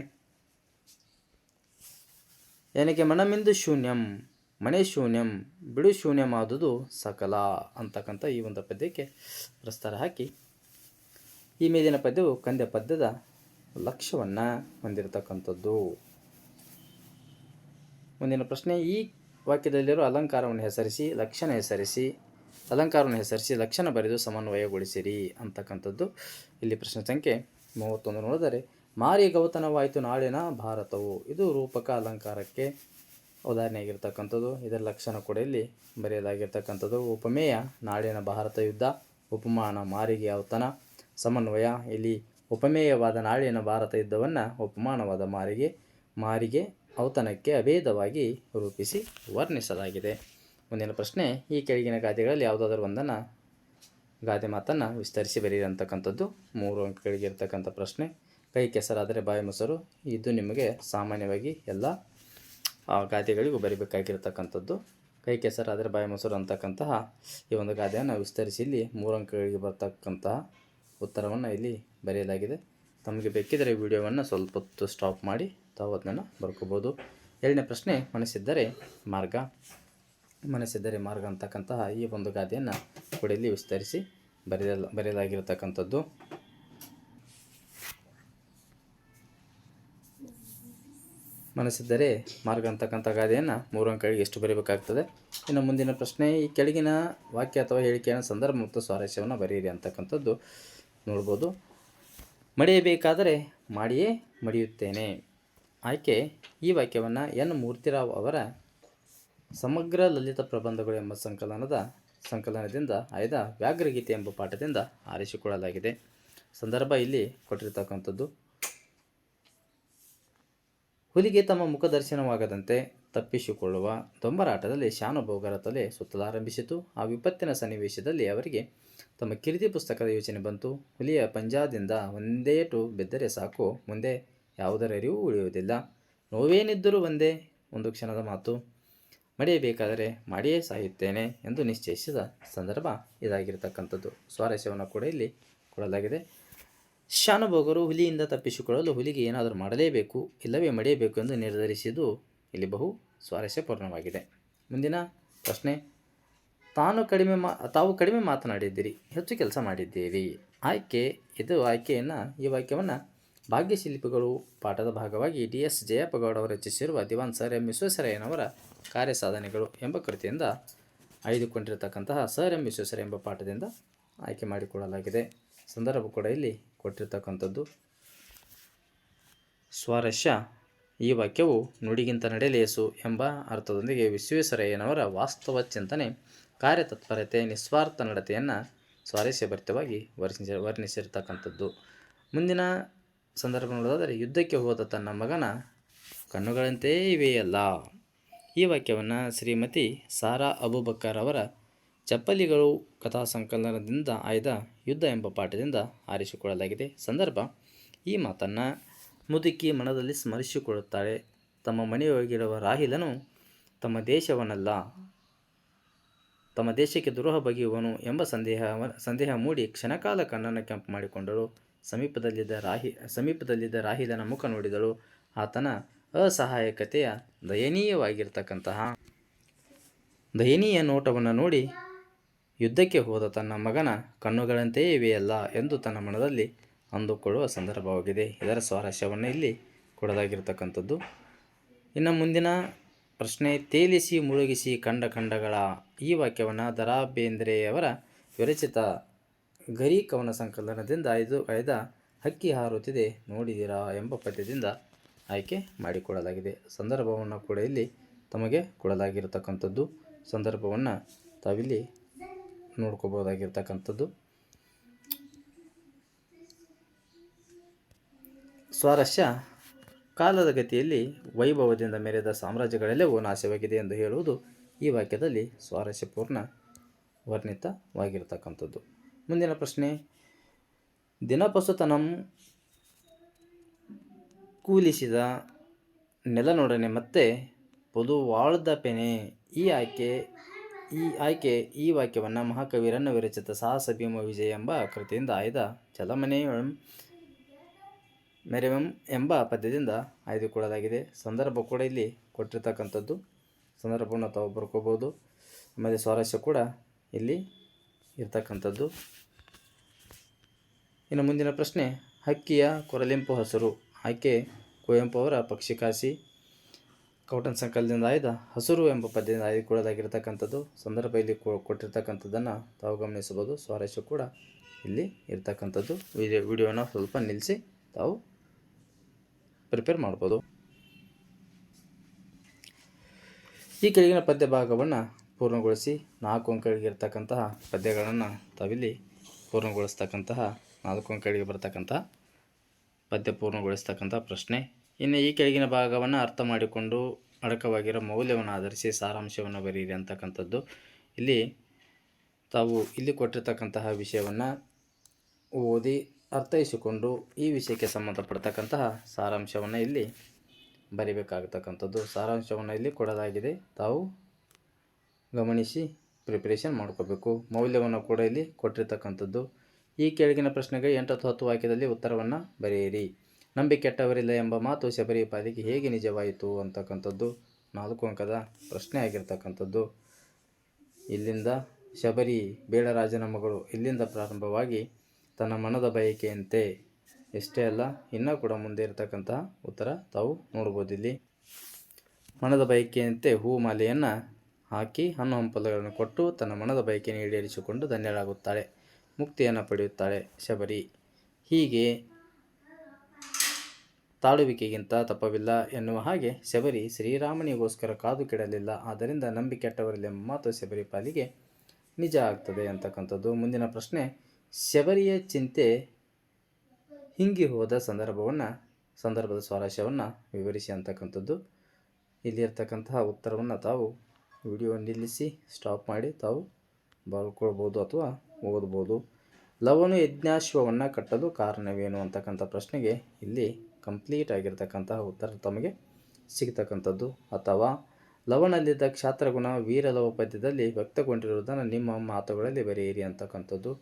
ನನಗೆ ಮನಮಿಂದು ಶೂನ್ಯಂ, ಮನೆ ಶೂನ್ಯಂ, ಬಿಡು ಶೂನ್ಯಮಾದುದು ಸಕಲ ಅಂತಕ್ಕಂಥ ಈ ಒಂದು ಪದ್ಯಕ್ಕೆ ಪ್ರಸ್ತಾರ ಹಾಕಿ ಈ ಮೇಲಿನ ಪದ್ಯವು ಕಂದೆ ಪದ್ಯದ ಲಕ್ಷ್ಯವನ್ನು ಹೊಂದಿರತಕ್ಕಂಥದ್ದು. ಮುಂದಿನ ಪ್ರಶ್ನೆ, ಈ ವಾಕ್ಯದಲ್ಲಿರೋ ಅಲಂಕಾರವನ್ನು ಹೆಸರಿಸಿ ಲಕ್ಷಣ ಬರೆದು ಸಮನ್ವಯಗೊಳಿಸಿರಿ ಅಂತಕ್ಕಂಥದ್ದು. ಇಲ್ಲಿ ಪ್ರಶ್ನೆ ಸಂಖ್ಯೆ 31 ನೋಡಿದರೆ, ಮಾರಿ ಗೌತನವಾಯಿತು ನಾಳಿನ ಭಾರತವು, ಇದು ರೂಪಕ ಅಲಂಕಾರಕ್ಕೆ ಉದಾಹರಣೆಯಾಗಿರ್ತಕ್ಕಂಥದ್ದು. ಇದರ ಲಕ್ಷಣ ಕೂಡ ಇಲ್ಲಿ ಬರೆಯಲಾಗಿರ್ತಕ್ಕಂಥದ್ದು. ಉಪಮೇಯ ನಾಡಿನ ಭಾರತ ಯುದ್ಧ, ಉಪಮಾನ ಮಾರಿಗೆ ಔತಣ, ಸಮನ್ವಯ ಇಲ್ಲಿ ಉಪಮೇಯವಾದ ನಾಳಿನ ಭಾರತ ಯುದ್ಧವನ್ನು ಉಪಮಾನವಾದ ಮಾರಿಗೆ ಔತಣಕ್ಕೆ ಅಭೇದವಾಗಿ ರೂಪಿಸಿ ವರ್ಣಿಸಲಾಗಿದೆ. ಮುಂದಿನ ಪ್ರಶ್ನೆ, ಈ ಕೆಳಗಿನ ಗಾದೆಗಳಲ್ಲಿ ಯಾವುದಾದ್ರೂ ಒಂದನ್ನು ಗಾದೆ ಮಾತನ್ನು ವಿಸ್ತರಿಸಿ ಬರೆಯಿರಿ ಅಂತಕ್ಕಂಥದ್ದು 3 ಅಂಕಗಳಿಗಿರ್ತಕ್ಕಂಥ ಪ್ರಶ್ನೆ. ಕೈ ಕೆಸರಾದರೆ ಬಾಯಿ ಮೊಸರು, ಇದು ನಿಮಗೆ ಸಾಮಾನ್ಯವಾಗಿ ಎಲ್ಲ ಗಾದೆಗಳಿಗೂ ಬರೀಬೇಕಾಗಿರ್ತಕ್ಕಂಥದ್ದು. ಕೈ ಕೆಸರಾದರೆ ಬಾಯಿ ಮೊಸರು ಅಂತಕ್ಕಂತಹ ಈ ಒಂದು ಗಾದೆಯನ್ನು ವಿಸ್ತರಿಸಿ ಇಲ್ಲಿ 3 ಅಂಕಗಳಿಗೆ ಬರ್ತಕ್ಕಂತಹ ಉತ್ತರವನ್ನು ಇಲ್ಲಿ ಬರೆಯಲಾಗಿದೆ. ತಮಗೆ ಬೇಕಿದ್ದರೆ ವಿಡಿಯೋವನ್ನು ಸ್ವಲ್ಪ ಹೊತ್ತು ಸ್ಟಾಪ್ ಮಾಡಿ ತಾವು ಅದನ್ನು ಬರ್ಕೋಬೋದು. 2ನೇ ಪ್ರಶ್ನೆ, ಮನಸ್ಸಿದ್ದರೆ ಮಾರ್ಗ ಅಂತಕ್ಕಂತಹ ಈ ಒಂದು ಗಾದೆಯನ್ನು ಕೂಡ ಇಲ್ಲಿ ವಿಸ್ತರಿಸಿ ಬರೆಯಲಾಗಿರ್ತಕ್ಕಂಥದ್ದು. ಮನಸ್ಸಿದ್ದರೆ ಮಾರ್ಗ ಅಂತಕ್ಕಂಥ ಗಾದೆಯನ್ನು 3 ಅಂಕಗಳಿಗೆ ಎಷ್ಟು ಬರೀಬೇಕಾಗ್ತದೆ. ಇನ್ನು ಮುಂದಿನ ಪ್ರಶ್ನೆ, ಈ ಕೆಳಗಿನ ವಾಕ್ಯ ಅಥವಾ ಹೇಳಿಕೆಯನ್ನು ಸಂದರ್ಭ ಮತ್ತು ಸ್ವಾರಸ್ಯವನ್ನು ಬರೆಯಿರಿ ಅಂತಕ್ಕಂಥದ್ದು ನೋಡ್ಬೋದು. ಮಡಿಯಬೇಕಾದರೆ ಮಾಡಿಯೇ ಮಡಿಯುತ್ತೇನೆ. ಆಯ್ಕೆ ಈ ವಾಕ್ಯವನ್ನು ಎನ್ ಮೂರ್ತಿರಾವ್ ಅವರ ಸಮಗ್ರ ಲಲಿತ ಪ್ರಬಂಧಗಳು ಎಂಬ ಸಂಕಲನದಿಂದ ಆಯ್ದ ವ್ಯಾಘ್ರಗೀತೆ ಎಂಬ ಪಾಠದಿಂದ ಆರಿಸಿಕೊಳ್ಳಲಾಗಿದೆ. ಸಂದರ್ಭ ಇಲ್ಲಿ ಕೊಟ್ಟಿರ್ತಕ್ಕಂಥದ್ದು. ಹುಲಿಗೆ ತಮ್ಮ ಮುಖದರ್ಶನವಾಗದಂತೆ ತಪ್ಪಿಸಿಕೊಳ್ಳುವ ದೊಂಬರಾಟದಲ್ಲಿ ಶಾನುಭೋಗರ ತಲೆ ಸುತ್ತಲಾರಂಭಿಸಿತು. ಆ ವಿಪತ್ತಿನ ಸನ್ನಿವೇಶದಲ್ಲಿ ಅವರಿಗೆ ತಮ್ಮ ಕಿರಿದಿ ಪುಸ್ತಕದ ಯೋಚನೆ ಬಂತು. ಹುಲಿಯ ಪಂಜಾದಿಂದ ಒಂದೇಟು ಬಿದ್ದರೆ ಸಾಕು, ಮುಂದೆ ಯಾವುದರ ಅರಿವು ಉಳಿಯುವುದಿಲ್ಲ. ನೋವೇನಿದ್ದರೂ ಒಂದು ಕ್ಷಣದ ಮಾತು. ಮಡಿಯಬೇಕಾದರೆ ಮಾಡಿಯೇ ಸಾಯುತ್ತೇನೆ ಎಂದು ನಿಶ್ಚಯಿಸಿದ ಸಂದರ್ಭ ಇದಾಗಿರ್ತಕ್ಕಂಥದ್ದು. ಸ್ವಾರಸ್ಯವನ್ನು ಕೂಡ ಇಲ್ಲಿ ಕೊಡಲಾಗಿದೆ. ಶಾನುಭೋಗರು ಹುಲಿಯಿಂದ ತಪ್ಪಿಸಿಕೊಳ್ಳಲು ಹುಲಿಗೆ ಏನಾದರೂ ಮಾಡಲೇಬೇಕು, ಇಲ್ಲವೇ ಮಡಿಯಬೇಕು ಎಂದು ನಿರ್ಧರಿಸಿದ್ದು ಇಲ್ಲಿ ಬಹು ಸ್ವಾರಸ್ಯಪೂರ್ಣವಾಗಿದೆ. ಮುಂದಿನ ಪ್ರಶ್ನೆ, ತಾವು ಕಡಿಮೆ ಮಾತನಾಡಿದ್ದೀರಿ, ಹೆಚ್ಚು ಕೆಲಸ ಮಾಡಿದ್ದೀರಿ. ಈ ವಾಕ್ಯವನ್ನು ಭಾಗ್ಯಶಿಲ್ಪಿಗಳು ಪಾಠದ ಭಾಗವಾಗಿ DS ಜಯಪ್ಪಗೌಡ ಅವರು ರಚಿಸಿರುವ ದಿವಾನ್ ಸರ್ ಎಂ ವಿಶ್ವೇಶ್ವರಯ್ಯನವರ ಕಾರ್ಯಸಾಧನೆಗಳು ಎಂಬ ಕೃತಿಯಿಂದ ಆಯ್ದುಕೊಂಡಿರತಕ್ಕಂತಹ ಸರ್ ಎಂ ವಿಶ್ವೇಶ್ವರಯ್ಯ ಎಂಬ ಪಾಠದಿಂದ ಆಯ್ಕೆ ಮಾಡಿಕೊಳ್ಳಲಾಗಿದೆ. ಸಂದರ್ಭ ಕೂಡ ಇಲ್ಲಿ ಕೊಟ್ಟಿರ್ತಕ್ಕಂಥದ್ದು. ಸ್ವಾರಸ್ಯ, ಈ ವಾಕ್ಯವು ನುಡಿಗಿಂತ ನಡೆಲೇಸು ಎಂಬ ಅರ್ಥದೊಂದಿಗೆ ವಿಶ್ವೇಶ್ವರಯ್ಯನವರ ವಾಸ್ತವ ಚಿಂತನೆ, ಕಾರ್ಯತತ್ಪರತೆ, ನಿಸ್ವಾರ್ಥ ನಡತೆಯನ್ನು ಸ್ವಾರಸ್ಯಭರಿತವಾಗಿ ವರ್ಣಿಸಿರ್ತಕ್ಕಂಥದ್ದು. ಮುಂದಿನ ಸಂದರ್ಭ ನೋಡೋದಾದರೆ, ಯುದ್ಧಕ್ಕೆ ಹೋದ ತನ್ನ ಮಗನ ಕಣ್ಣುಗಳಂತೆಯೇ ಇವೆಯಲ್ಲ. ಈ ವಾಕ್ಯವನ್ನು ಶ್ರೀಮತಿ ಸಾರಾ ಅಬೂಬಕ್ಕರ್ ಅವರ ಚಪ್ಪಲಿಗಳು ಕಥಾ ಸಂಕಲನದಿಂದ ಆಯ್ದ ಯುದ್ಧ ಎಂಬ ಪಾಠದಿಂದ ಆರಿಸಿಕೊಳ್ಳಲಾಗಿದೆ. ಸಂದರ್ಭ, ಈ ಮಾತನ್ನು ಮುದುಕಿ ಮನದಲ್ಲಿ ಸ್ಮರಿಸಿಕೊಳ್ಳುತ್ತಾಳೆ. ತಮ್ಮ ಮನೆಯೊಳಗಿರುವ ರಾಹಿಲನು ತಮ್ಮ ದೇಶಕ್ಕೆ ದ್ರೋಹ ಬಗೆಯುವನು ಎಂಬ ಸಂದೇಹ ಮೂಡಿ ಕ್ಷಣಕಾಲ ಕಣ್ಣನ್ನು ಕೆಂಪು ಮಾಡಿಕೊಂಡಳು. ಸಮೀಪದಲ್ಲಿದ್ದ ರಾಹಿಲನ ಮುಖ ನೋಡಿದಳು. ಆತನ ಅಸಹಾಯಕತೆಯ ದಯನೀಯ ನೋಟವನ್ನು ನೋಡಿ, ಯುದ್ಧಕ್ಕೆ ಹೋದ ತನ್ನ ಮಗನ ಕಣ್ಣುಗಳಂತೆಯೇ ಇವೆಯಲ್ಲ ಎಂದು ತನ್ನ ಮನದಲ್ಲಿ ಅಂದುಕೊಳ್ಳುವ ಸಂದರ್ಭವಾಗಿದೆ. ಇದರ ಸ್ವಾರಸ್ಯವನ್ನು ಇಲ್ಲಿ ಕೊಡಲಾಗಿರ್ತಕ್ಕಂಥದ್ದು. ಇನ್ನು ಮುಂದಿನ ಪ್ರಶ್ನೆ, ತೇಲಿಸಿ ಮುಳುಗಿಸಿ ಕಂಡ ಖಂಡಗಳ. ಈ ವಾಕ್ಯವನ್ನು ದ ರಾ ಬೇಂದ್ರೆಯವರ ವಿರಚಿತ ಗರಿ ಕವನ ಸಂಕಲನದಿಂದ ಆಯ್ದ ಹಕ್ಕಿ ಹಾರುತ್ತಿದೆ ನೋಡಿದಿರಾ ಎಂಬ ಪದ್ಯದಿಂದ ಆಯ್ಕೆ ಮಾಡಿಕೊಳ್ಳಲಾಗಿದೆ. ಸಂದರ್ಭವನ್ನು ಕೂಡ ಇಲ್ಲಿ ತಮಗೆ ಕೊಡಲಾಗಿರತಕ್ಕಂಥದ್ದು. ಸಂದರ್ಭವನ್ನು ತಾವಿಲ್ಲಿ ನೋಡ್ಕೋಬಹುದಾಗಿರ್ತಕ್ಕಂಥದ್ದು. ಸ್ವಾರಸ್ಯ, ಕಾಲದ ಗತಿಯಲ್ಲಿ ವೈಭವದಿಂದ ಮೆರೆದ ಸಾಮ್ರಾಜ್ಯಗಳೆಲ್ಲವೂ ನಾಶವಾಗಿದೆ ಎಂದು ಹೇಳುವುದು ಈ ವಾಕ್ಯದಲ್ಲಿ ಸ್ವಾರಸ್ಯಪೂರ್ಣ ವರ್ಣಿತವಾಗಿರ್ತಕ್ಕಂಥದ್ದು. ಮುಂದಿನ ಪ್ರಶ್ನೆ, ದಿನಪಸುತನಂ ಕೂಲಿಸಿದ ನೆಲನೊಡನೆ ಮತ್ತೆ ಪೊದುವಾಳ್ದ ಪೆನೆ. ಈ ವಾಕ್ಯವನ್ನು ಮಹಾಕವಿ ರನ್ನ ವಿರಚಿತ ಸಾಹಸ ಭೀಮ ವಿಜಯ ಎಂಬ ಕೃತಿಯಿಂದ ಆಯ್ದ ಚಲಮನೆಯೊಳಂ ಮೆರೆವಂ ಎಂಬ ಪದ್ಯದಿಂದ ಆಯ್ದುಕೊಳ್ಳಲಾಗಿದೆ. ಸಂದರ್ಭ ಕೂಡ ಇಲ್ಲಿ ಕೊಟ್ಟಿರ್ತಕ್ಕಂಥದ್ದು. ಸಂದರ್ಭವನ್ನು ತಾವು ಬರ್ಕೋಬೋದು. ಆಮೇಲೆ ಸ್ವಾರಸ್ಯ ಕೂಡ ಇಲ್ಲಿ ಇರ್ತಕ್ಕಂಥದ್ದು. ಇನ್ನು ಮುಂದಿನ ಪ್ರಶ್ನೆ, ಹಕ್ಕಿಯ ಕೊರಲೆಂಪು ಹಸುರು. ಆಯ್ಕೆ ಕುವೆಂಪು ಅವರ ಪಕ್ಷಿಕಾಸಿ ಕವಟನ್ ಸಂಕಲನದಿಂದ ಆಯ್ದ ಹಸುರು ಎಂಬ ಪದ್ಯದಿಂದ ಆಯ್ದುಕೊಳ್ಳಲಾಗಿರ್ತಕ್ಕಂಥದ್ದು. ಸಂದರ್ಭ ಇಲ್ಲಿ ಕೊಟ್ಟಿರ್ತಕ್ಕಂಥದ್ದನ್ನು ತಾವು ಗಮನಿಸಬಹುದು. ಸ್ವಾರಸ್ಯ ಕೂಡ ಇಲ್ಲಿ ಇರ್ತಕ್ಕಂಥದ್ದು. ವಿಡಿಯೋನ ಸ್ವಲ್ಪ ನಿಲ್ಲಿಸಿ ತಾವು ಪ್ರಿಪೇರ್ ಮಾಡ್ಬೋದು. ಈ ಕೆಳಗಿನ ಪದ್ಯ ಭಾಗವನ್ನು ಪೂರ್ಣಗೊಳಿಸಿ 4 ಅಂಕಗಳಿಗಿರ್ತಕ್ಕಂತಹ ಪದ್ಯಗಳನ್ನು ತಾವಿಲ್ಲಿ ಪೂರ್ಣಗೊಳಿಸ್ತಕ್ಕಂತಹ 4 ಅಂಕಗಳಿಗೆ ಬರ್ತಕ್ಕಂತಹ ಪದ್ಯ ಪೂರ್ಣಗೊಳಿಸ್ತಕ್ಕಂಥ ಪ್ರಶ್ನೆ. ಇನ್ನು ಈ ಕೆಳಗಿನ ಭಾಗವನ್ನು ಅರ್ಥ ಮಾಡಿಕೊಂಡು ಅಡಕವಾಗಿರೋ ಮೌಲ್ಯವನ್ನು ಆಧರಿಸಿ ಸಾರಾಂಶವನ್ನು ಬರೆಯಿರಿ ಅಂತಕ್ಕಂಥದ್ದು. ತಾವು ಇಲ್ಲಿ ಕೊಟ್ಟಿರ್ತಕ್ಕಂತಹ ವಿಷಯವನ್ನು ಓದಿ ಅರ್ಥೈಸಿಕೊಂಡು ಈ ವಿಷಯಕ್ಕೆ ಸಂಬಂಧಪಡ್ತಕ್ಕಂತಹ ಸಾರಾಂಶವನ್ನು ಇಲ್ಲಿ ಬರೀಬೇಕಾಗತಕ್ಕಂಥದ್ದು. ಸಾರಾಂಶವನ್ನು ಇಲ್ಲಿ ಕೊಡಲಾಗಿದೆ, ತಾವು ಗಮನಿಸಿ ಪ್ರಿಪರೇಷನ್ ಮಾಡ್ಕೋಬೇಕು. ಮೌಲ್ಯವನ್ನು ಕೂಡ ಇಲ್ಲಿ ಕೊಟ್ಟಿರ್ತಕ್ಕಂಥದ್ದು. ಈ ಕೆಳಗಿನ ಪ್ರಶ್ನೆಗೆ 8-10 ವಾಕ್ಯದಲ್ಲಿ ಉತ್ತರವನ್ನು ಬರೆಯಿರಿ. ನಂಬಿ ಕೆಟ್ಟವರಿಲ್ಲ ಎಂಬ ಮಾತು ಶಬರಿ ಪಾಲಿಗೆ ಹೇಗೆ ನಿಜವಾಯಿತು ಅಂತಕ್ಕಂಥದ್ದು 4 ಅಂಕದ ಪ್ರಶ್ನೆ ಆಗಿರ್ತಕ್ಕಂಥದ್ದು. ಇಲ್ಲಿಂದ ಶಬರಿ ಬೇಡರಾಜನ ಮಗಳು ಇಲ್ಲಿಂದ ಪ್ರಾರಂಭವಾಗಿ ತನ್ನ ಮನದ ಬಯಕೆಯಂತೆ, ಎಷ್ಟೇ ಅಲ್ಲ ಇನ್ನೂ ಕೂಡ ಮುಂದೆ ಇರತಕ್ಕಂತಹ ಉತ್ತರ ತಾವು ನೋಡ್ಬೋದು. ಇಲ್ಲಿ ಮನದ ಬಯಕೆಯಂತೆ ಹೂ ಮಾಲೆಯನ್ನು ಹಾಕಿ ಹಣ್ಣು ಹಂಪಲುಗಳನ್ನು ಕೊಟ್ಟು ತನ್ನ ಮನದ ಬಯಕೆಯನ್ನು ಈಡೇರಿಸಿಕೊಂಡು ಧನ್ಯಳಾಗುತ್ತಾಳೆ, ಮುಕ್ತಿಯನ್ನು ಪಡೆಯುತ್ತಾಳೆ ಶಬರಿ. ಹೀಗೆ ತಾಳುವಿಕೆಗಿಂತ ತಪ್ಪವಿಲ್ಲ ಎನ್ನುವ ಹಾಗೆ ಶಬರಿ ಶ್ರೀರಾಮನಿಗೋಸ್ಕರ ಕಾದು ಕೆಡಲಿಲ್ಲ, ಆದ್ದರಿಂದ ನಂಬಿ ಕೆಟ್ಟವರಲ್ಲೆಂಬ ಮಾತು ಶಬರಿ ಪಾಲಿಗೆ ನಿಜ ಆಗ್ತದೆ ಅಂತಕ್ಕಂಥದ್ದು. ಮುಂದಿನ ಪ್ರಶ್ನೆ, ಶಬರಿಯ ಚಿಂತೆ ಹಿಂಗಿ ಹೋದ ಸಂದರ್ಭದ ಸ್ವಾರಸ್ಯವನ್ನು ವಿವರಿಸಿ ಅಂತಕ್ಕಂಥದ್ದು. ಇಲ್ಲಿರ್ತಕ್ಕಂತಹ ಉತ್ತರವನ್ನು ತಾವು ವಿಡಿಯೋ ನಿಲ್ಲಿಸಿ ಸ್ಟಾಪ್ ಮಾಡಿ ತಾವು ಬರ್ಕೊಳ್ಬೋದು ಅಥವಾ ಓದ್ಬೋದು. ಲವನು ಯಜ್ಞಾಶ್ವವನ್ನು ಕಟ್ಟಲು ಕಾರಣವೇನು ಅಂತಕ್ಕಂಥ ಪ್ರಶ್ನೆಗೆ ಇಲ್ಲಿ ಕಂಪ್ಲೀಟ್ ಆಗಿರ್ತಕ್ಕಂತಹ ಉತ್ತರ ತಮಗೆ ಸಿಗ್ತಕ್ಕಂಥದ್ದು. ಅಥವಾ ಲವನಲ್ಲಿದ್ದ ಕ್ಷಾತ್ರಗುಣ ವೀರಲವ ಪದ್ಯದಲ್ಲಿ ವ್ಯಕ್ತಗೊಂಡಿರುವುದನ್ನು ನಿಮ್ಮ ಮಾತುಗಳಲ್ಲಿ ಬರೆಯಿರಿ ಅಂತಕ್ಕಂಥದ್ದು.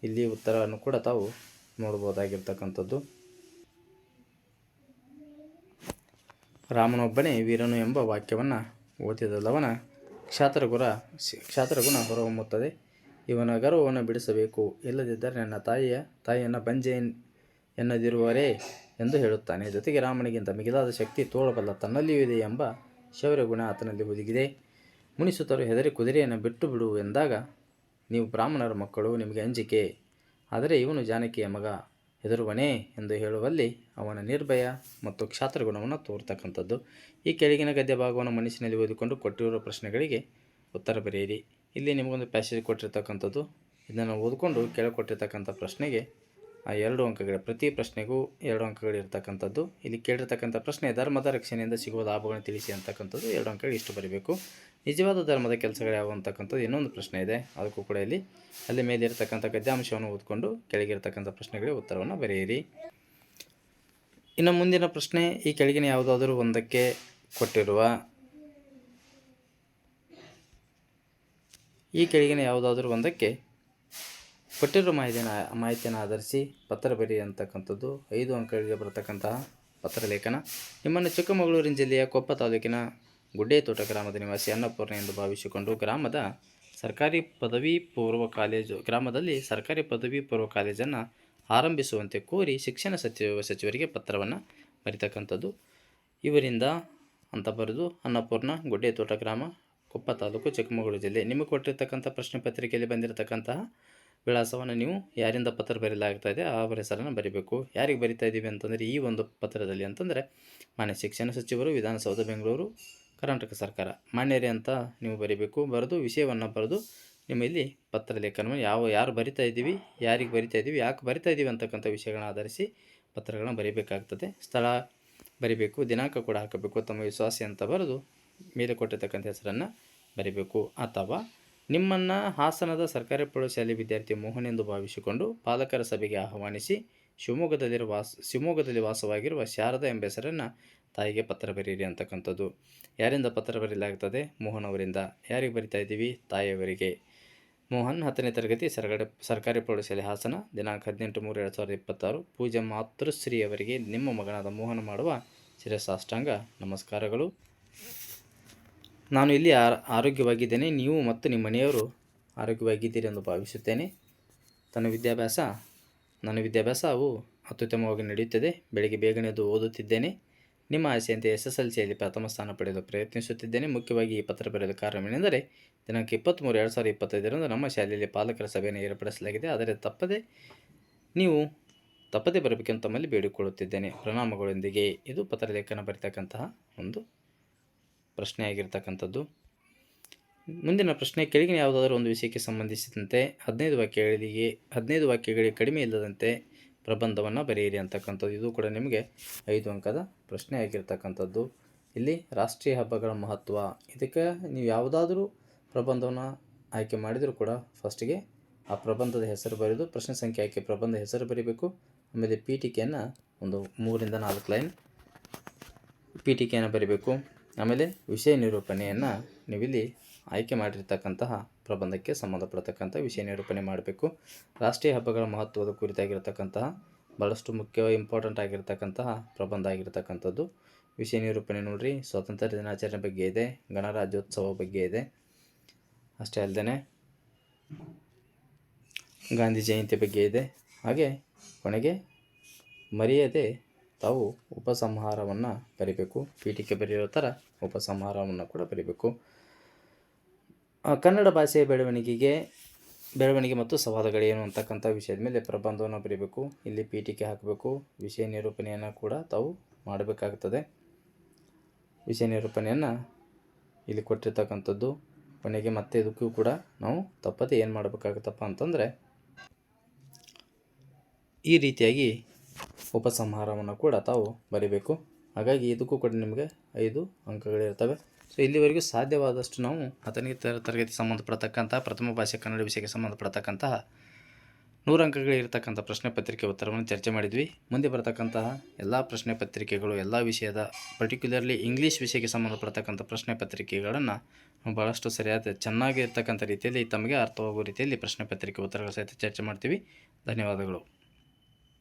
ಇಲ್ಲಿ ಉತ್ತರವನ್ನು ಕೂಡ ತಾವು ನೋಡ್ಬೋದಾಗಿರ್ತಕ್ಕಂಥದ್ದು. ರಾಮನೊಬ್ಬನೇ ವೀರನು ಎಂಬ ವಾಕ್ಯವನ್ನು ಓದಿದ ಲವನ ಕ್ಷಾತ್ರಗುಣ ಹೊರಹೊಮ್ಮುತ್ತದೆ. ಇವನ ಗರ್ವವನ್ನು ಬಿಡಿಸಬೇಕು, ಇಲ್ಲದಿದ್ದರೆ ನನ್ನ ತಾಯಿಯನ್ನು ಬಂಜೆ ಎನ್ನದಿರುವರೇ ಎಂದು ಹೇಳುತ್ತಾನೆ. ಜೊತೆಗೆ ರಾಮನಿಗಿಂತ ಮಿಗಿಲಾದ ಶಕ್ತಿ ತೋಳಬಲ್ಲ ತನ್ನಲ್ಲಿಯೂ ಇದೆ ಎಂಬ ಶೌರ್ಯ ಗುಣ ಆತನಲ್ಲಿ ಹುದುಗಿದೆ. ಮುನಿಸುತ್ತರು ಹೆದರಿ ಕುದುರೆಯನ್ನು ಬಿಟ್ಟು ಬಿಡು ಎಂದಾಗ, ನೀವು ಬ್ರಾಹ್ಮಣರ ಮಕ್ಕಳು, ನಿಮಗೆ ಅಂಜಿಕೆ, ಆದರೆ ಇವನು ಜಾನಕಿಯ ಮಗ, ಹೆದರುವನೇ ಎಂದು ಹೇಳುವಲ್ಲಿ ಅವನ ನಿರ್ಭಯ ಮತ್ತು ಕ್ಷಾತ್ರಗುಣವನ್ನು ತೋರ್ತಕ್ಕಂಥದ್ದು. ಈ ಕೆಳಗಿನ ಗದ್ಯ ಭಾಗವನ್ನು ಮನಸ್ಸಿನಲ್ಲಿ ಓದಿಕೊಂಡು ಕೊಟ್ಟಿರುವ ಪ್ರಶ್ನೆಗಳಿಗೆ ಉತ್ತರ ಬರೆಯಿರಿ. ಇಲ್ಲಿ ನಿಮಗೊಂದು ಪ್ಯಾಸೇಜ್ ಕೊಟ್ಟಿರ್ತಕ್ಕಂಥದ್ದು. ಇದನ್ನು ಓದಿಕೊಂಡು ಕೆಳಗೆ ಕೊಟ್ಟಿರ್ತಕ್ಕಂಥ ಪ್ರಶ್ನೆಗೆ 2 ಅಂಕಗಳು, ಪ್ರತಿ ಪ್ರಶ್ನೆಗೂ 2 ಅಂಕಗಳಿರ್ತಕ್ಕಂಥದ್ದು. ಇಲ್ಲಿ ಕೇಳಿರ್ತಕ್ಕಂಥ ಪ್ರಶ್ನೆ, ಧರ್ಮದ ರಕ್ಷಣೆಯಿಂದ ಸಿಗುವ ಲಾಭಗಳನ್ನು ತಿಳಿಸಿ ಅಂತಕ್ಕಂಥದ್ದು. 2 ಅಂಕಗಳು ಇಷ್ಟು ಬರೀಬೇಕು. ನಿಜವಾದ ಧರ್ಮದ ಕೆಲಸಗಳು ಯಾವ ಅಂತಕ್ಕಂಥದ್ದು ಇನ್ನೊಂದು ಪ್ರಶ್ನೆ ಇದೆ, ಅದಕ್ಕೂ ಕೂಡ ಅಲ್ಲಿ ಮೇಲೆ ಇರತಕ್ಕಂಥ ಗದ್ಯಾಂಶವನ್ನು ಓದ್ಕೊಂಡು ಕೆಳಗಿರ್ತಕ್ಕಂಥ ಪ್ರಶ್ನೆಗಳಿಗೆ ಉತ್ತರವನ್ನು ಬರೆಯಿರಿ. ಇನ್ನು ಮುಂದಿನ ಪ್ರಶ್ನೆ, ಈ ಕೆಳಗಿನ ಯಾವುದಾದರೂ ಒಂದಕ್ಕೆ ಕೊಟ್ಟಿರುವ ಮಾಹಿತಿಯನ್ನು ಆಧರಿಸಿ ಪತ್ರ ಬರೆಯಿ ಅಂತಕ್ಕಂಥದ್ದು. 5 ಅಂಕಗಳಿಗೆ ಬರತಕ್ಕಂತಹ ಪತ್ರಲೇಖನ. ನಿಮ್ಮನ್ನು ಚಿಕ್ಕಮಗಳೂರಿನ ಜಿಲ್ಲೆಯ ಕೊಪ್ಪ ತಾಲೂಕಿನ ಗುಡ್ಡೇತೋಟ ಗ್ರಾಮದ ನಿವಾಸಿ ಅನ್ನಪೂರ್ಣ ಎಂದು ಭಾವಿಸಿಕೊಂಡು ಗ್ರಾಮದಲ್ಲಿ ಸರ್ಕಾರಿ ಪದವಿ ಪೂರ್ವ ಕಾಲೇಜನ್ನು ಆರಂಭಿಸುವಂತೆ ಕೋರಿ ಶಿಕ್ಷಣ ಸಚಿವರಿಗೆ ಪತ್ರವನ್ನು ಬರೀತಕ್ಕಂಥದ್ದು. ಇವರಿಂದ ಅಂತ ಬರೆದು, ಅನ್ನಪೂರ್ಣ, ಗುಡ್ಡೇತೋಟ ಗ್ರಾಮ, ಕೊಪ್ಪ ತಾಲೂಕು, ಚಿಕ್ಕಮಗಳೂರು ಜಿಲ್ಲೆ. ನಿಮಗೆ ಕೊಟ್ಟಿರ್ತಕ್ಕಂಥ ಪ್ರಶ್ನೆ ಪತ್ರಿಕೆಯಲ್ಲಿ ಬಂದಿರತಕ್ಕಂತಹ ವಿಳಾಸವನ್ನು ನೀವು ಯಾರಿಂದ ಪತ್ರ ಬರೆಯಲಾಗ್ತಾ ಇದೆ ಅವರ ಹೆಸರನ್ನು ಬರೀಬೇಕು. ಯಾರಿಗೆ ಬರಿತಾ ಇದ್ದೀವಿ ಅಂತಂದರೆ, ಈ ಒಂದು ಪತ್ರದಲ್ಲಿ ಅಂತಂದರೆ ಮಾನ್ಯ ಶಿಕ್ಷಣ ಸಚಿವರು, ವಿಧಾನಸೌಧ ಬೆಂಗಳೂರು, ಕರ್ನಾಟಕ ಸರ್ಕಾರ, ಮಾನ್ಯರೇ ಅಂತ ನೀವು ಬರೀಬೇಕು. ಬರೆದು ವಿಷಯವನ್ನು ಬರೆದು ನಿಮ್ಮ ಇಲ್ಲಿ ಪತ್ರ ಲೇಖನವನ್ನು ಯಾರು ಬರಿತಾ ಇದ್ದೀವಿ, ಯಾರಿಗೆ ಬರಿತಾ ಇದ್ದೀವಿ, ಯಾಕೆ ಬರಿತಾ ಇದ್ದೀವಿ ಅಂತಕ್ಕಂಥ ವಿಷಯಗಳನ್ನ ಆಧರಿಸಿ ಪತ್ರಗಳನ್ನು ಬರೀಬೇಕಾಗ್ತದೆ. ಸ್ಥಳ ಬರಿಬೇಕು, ದಿನಾಂಕ ಕೂಡ ಹಾಕಬೇಕು. ತಮ್ಮ ವಿಶ್ವಾಸಿ ಅಂತ ಬರೆದು ಮೇಲೆ ಕೊಟ್ಟಿರ್ತಕ್ಕಂಥ ಹೆಸರನ್ನು ಬರೀಬೇಕು. ಅಥವಾ ನಿಮ್ಮನ್ನು ಹಾಸನದ ಸರ್ಕಾರಿ ಪ್ರೌಢಶಾಲೆ ವಿದ್ಯಾರ್ಥಿ ಮೋಹನ್ ಎಂದು ಭಾವಿಸಿಕೊಂಡು ಪಾಲಕರ ಸಭೆಗೆ ಆಹ್ವಾನಿಸಿ ಶಿವಮೊಗ್ಗದಲ್ಲಿ ವಾಸವಾಗಿರುವ ಶಾರದಾ ಎಂಬ ಹೆಸರನ್ನು ತಾಯಿಗೆ ಪತ್ರ ಬರೀರಿ ಅಂತಕ್ಕಂಥದ್ದು. ಯಾರಿಂದ ಪತ್ರ ಬರೀಲಾಗ್ತದೆ? ಮೋಹನ್ ಅವರಿಂದ. ಯಾರಿಗೆ ಬರಿತಾ ಇದ್ದೀವಿ? ತಾಯಿಯವರಿಗೆ. ಮೋಹನ್ 10ನೇ ತರಗತಿ ಸರ್ಕಾರಿ ಪ್ರೌಢಶಾಲೆ ಹಾಸನ, ದಿನಾಂಕ 18/3/2026. ಪೂಜ್ಯ ಮಾತೃಶ್ರೀ ಅವರಿಗೆ ನಿಮ್ಮ ಮಗನಾದ ಮೋಹನ್ ಮಾಡುವ ಶಿರಸಾಷ್ಟಾಂಗ ನಮಸ್ಕಾರಗಳು. ನಾನು ಇಲ್ಲಿ ಆರೋಗ್ಯವಾಗಿದ್ದೇನೆ, ನೀವು ಮತ್ತು ನಿಮ್ಮ ಮನೆಯವರು ಆರೋಗ್ಯವಾಗಿದ್ದೀರಿ ಎಂದು ಭಾವಿಸುತ್ತೇನೆ. ನನ್ನ ವಿದ್ಯಾಭ್ಯಾಸವು ಅತ್ಯುತ್ತಮವಾಗಿ ನಡೆಯುತ್ತದೆ. ಬೆಳಗ್ಗೆ ಬೇಗನೆ ಎದ್ದು ಓದುತ್ತಿದ್ದೇನೆ. ನಿಮ್ಮ ಆಸೆಯಂತೆ SSLCಯಲ್ಲಿ ಪ್ರಥಮ ಸ್ಥಾನ ಪಡೆಯಲು ಪ್ರಯತ್ನಿಸುತ್ತಿದ್ದೇನೆ. ಮುಖ್ಯವಾಗಿ ಈ ಪತ್ರ ಬರೆಯಲು ಕಾರಣವೇನೆಂದರೆ, ದಿನಾಂಕ 23/2025 ನಮ್ಮ ಶಾಲೆಯಲ್ಲಿ ಪಾಲಕರ ಸಭೆಯನ್ನು ಏರ್ಪಡಿಸಲಾಗಿದೆ. ಆದರೆ ನೀವು ತಪ್ಪದೇ ಬರಬೇಕೆಂದು ತಮ್ಮಲ್ಲಿ ಬೇಡಿಕೊಳ್ಳುತ್ತಿದ್ದೇನೆ. ಪ್ರಣಾಮಗಳೊಂದಿಗೆ. ಇದು ಪತ್ರಲೇಖನ ಬರೀತಕ್ಕಂತಹ ಒಂದು ಪ್ರಶ್ನೆ ಆಗಿರ್ತಕ್ಕಂಥದ್ದು. ಮುಂದಿನ ಪ್ರಶ್ನೆ, ಕೆಳಗಿನ ಯಾವುದಾದರೂ ಒಂದು ವಿಷಯಕ್ಕೆ ಸಂಬಂಧಿಸಿದಂತೆ 15 ವಾಕ್ಯಗಳಿಗೆ ಕಡಿಮೆ ಇಲ್ಲದಂತೆ ಪ್ರಬಂಧವನ್ನು ಬರೆಯಿರಿ ಅಂತಕ್ಕಂಥದ್ದು. ಇದು ಕೂಡ ನಿಮಗೆ 5 ಅಂಕದ ಪ್ರಶ್ನೆ ಆಗಿರ್ತಕ್ಕಂಥದ್ದು. ಇಲ್ಲಿ ರಾಷ್ಟ್ರೀಯ ಹಬ್ಬಗಳ ಮಹತ್ವ, ಇದಕ್ಕೆ ನೀವು ಯಾವುದಾದ್ರೂ ಪ್ರಬಂಧವನ್ನು ಆಯ್ಕೆ ಮಾಡಿದರೂ ಕೂಡ ಫಸ್ಟಿಗೆ ಆ ಪ್ರಬಂಧದ ಹೆಸರು ಬರೆದು ಪ್ರಶ್ನೆ ಸಂಖ್ಯೆ ಆಯ್ಕೆ ಪ್ರಬಂಧ ಹೆಸರು ಬರೀಬೇಕು. ಆಮೇಲೆ ಪೀಠಿಕೆಯನ್ನು ಒಂದು 3 ರಿಂದ 4 ಲೈನ್ ಪೀಠಿಕೆಯನ್ನು ಬರೀಬೇಕು. ಆಮೇಲೆ ವಿಷಯ ನಿರೂಪಣೆಯನ್ನು ನೀವಿಲ್ಲಿ ಆಯ್ಕೆ ಮಾಡಿರ್ತಕ್ಕಂತಹ ಪ್ರಬಂಧಕ್ಕೆ ಸಂಬಂಧಪಡ್ತಕ್ಕಂಥ ವಿಷಯ ನಿರೂಪಣೆ ಮಾಡಬೇಕು. ರಾಷ್ಟ್ರೀಯ ಹಬ್ಬಗಳ ಮಹತ್ವದ ಕುರಿತಾಗಿರ್ತಕ್ಕಂತಹ ಭಾಳಷ್ಟು ಇಂಪಾರ್ಟೆಂಟ್ ಆಗಿರ್ತಕ್ಕಂತಹ ಪ್ರಬಂಧ ಆಗಿರ್ತಕ್ಕಂಥದ್ದು. ವಿಷಯ ನಿರೂಪಣೆ ನೋಡಿರಿ, ಸ್ವಾತಂತ್ರ್ಯ ದಿನಾಚರಣೆ ಬಗ್ಗೆ ಇದೆ, ಗಣರಾಜ್ಯೋತ್ಸವ ಬಗ್ಗೆ ಇದೆ, ಅಷ್ಟೇ ಅಲ್ಲದೆ ಗಾಂಧಿ ಜಯಂತಿ ಬಗ್ಗೆ ಇದೆ. ಹಾಗೆ ಕೊನೆಗೆ ಮರೆಯದೆ ತಾವು ಉಪಸಂಹಾರವನ್ನು ಬರೀಬೇಕು. ಪೀಠಿಕೆ ಬರೆಯೋ ಥರ ಉಪಸಂಹಾರವನ್ನು ಕೂಡ ಬರೀಬೇಕು. ಕನ್ನಡ ಭಾಷೆಯ ಬೆಳವಣಿಗೆಗೆ ಬೆಳವಣಿಗೆ ಮತ್ತು ಸಂವಾದಗಳೇನು ಅಂತಕ್ಕಂಥ ವಿಷಯದ ಮೇಲೆ ಪ್ರಬಂಧವನ್ನು ಬರೀಬೇಕು. ಇಲ್ಲಿ ಪೀಠಿಕೆ ಹಾಕಬೇಕು. ವಿಷಯ ನಿರೂಪಣೆಯನ್ನು ಕೂಡ ತಾವು ಮಾಡಬೇಕಾಗುತ್ತದೆ. ವಿಷಯ ನಿರೂಪಣೆಯನ್ನು ಇಲ್ಲಿ ಕೊಟ್ಟಿರ್ತಕ್ಕಂಥದ್ದು. ಕೊನೆಗೆ ಮತ್ತೆ ಇದಕ್ಕೂ ಕೂಡ ನಾವು ತಪ್ಪದೆ ಏನು ಮಾಡಬೇಕಾಗುತ್ತಪ್ಪ ಅಂತಂದರೆ ಈ ರೀತಿಯಾಗಿ ಉಪಸಂಹಾರವನ್ನು ಕೂಡ ತಾವು ಬರೀಬೇಕು. ಹಾಗಾಗಿ ಇದಕ್ಕೂ ಕೂಡ ನಿಮಗೆ 5 ಅಂಕಗಳಿರ್ತವೆ. ಸೊ ಇಲ್ಲಿವರೆಗೂ ಸಾಧ್ಯವಾದಷ್ಟು ನಾವು 10ನೇ ತರಗತಿ ಸಂಬಂಧಪಡ್ತಕ್ಕಂಥ ಪ್ರಥಮ ಭಾಷೆ ಕನ್ನಡ ವಿಷಯಕ್ಕೆ ಸಂಬಂಧಪಡ್ತಕ್ಕಂತಹ 100 ಅಂಕಗಳಿರ್ತಕ್ಕಂಥ ಪ್ರಶ್ನೆ ಪತ್ರಿಕೆ ಉತ್ತರವನ್ನು ಚರ್ಚೆ ಮಾಡಿದ್ವಿ. ಮುಂದೆ ಬರತಕ್ಕಂತಹ ಎಲ್ಲ ಪ್ರಶ್ನೆ ಪತ್ರಿಕೆಗಳು ಎಲ್ಲ ವಿಷಯದ ಪರ್ಟಿಕ್ಯುಲರ್ಲಿ ಇಂಗ್ಲೀಷ್ ವಿಷಯಕ್ಕೆ ಸಂಬಂಧಪಡ್ತಕ್ಕಂಥ ಪ್ರಶ್ನೆ ಪತ್ರಿಕೆಗಳನ್ನು ಭಾಳಷ್ಟು ಸರಿಯಾದ ಚೆನ್ನಾಗಿರ್ತಕ್ಕಂಥ ರೀತಿಯಲ್ಲಿ ತಮಗೆ ಅರ್ಥವಾಗುವ ರೀತಿಯಲ್ಲಿ ಪ್ರಶ್ನೆ ಪತ್ರಿಕೆ ಉತ್ತರಗಳ ಸಹಿತ ಚರ್ಚೆ ಮಾಡ್ತೀವಿ. ಧನ್ಯವಾದಗಳು.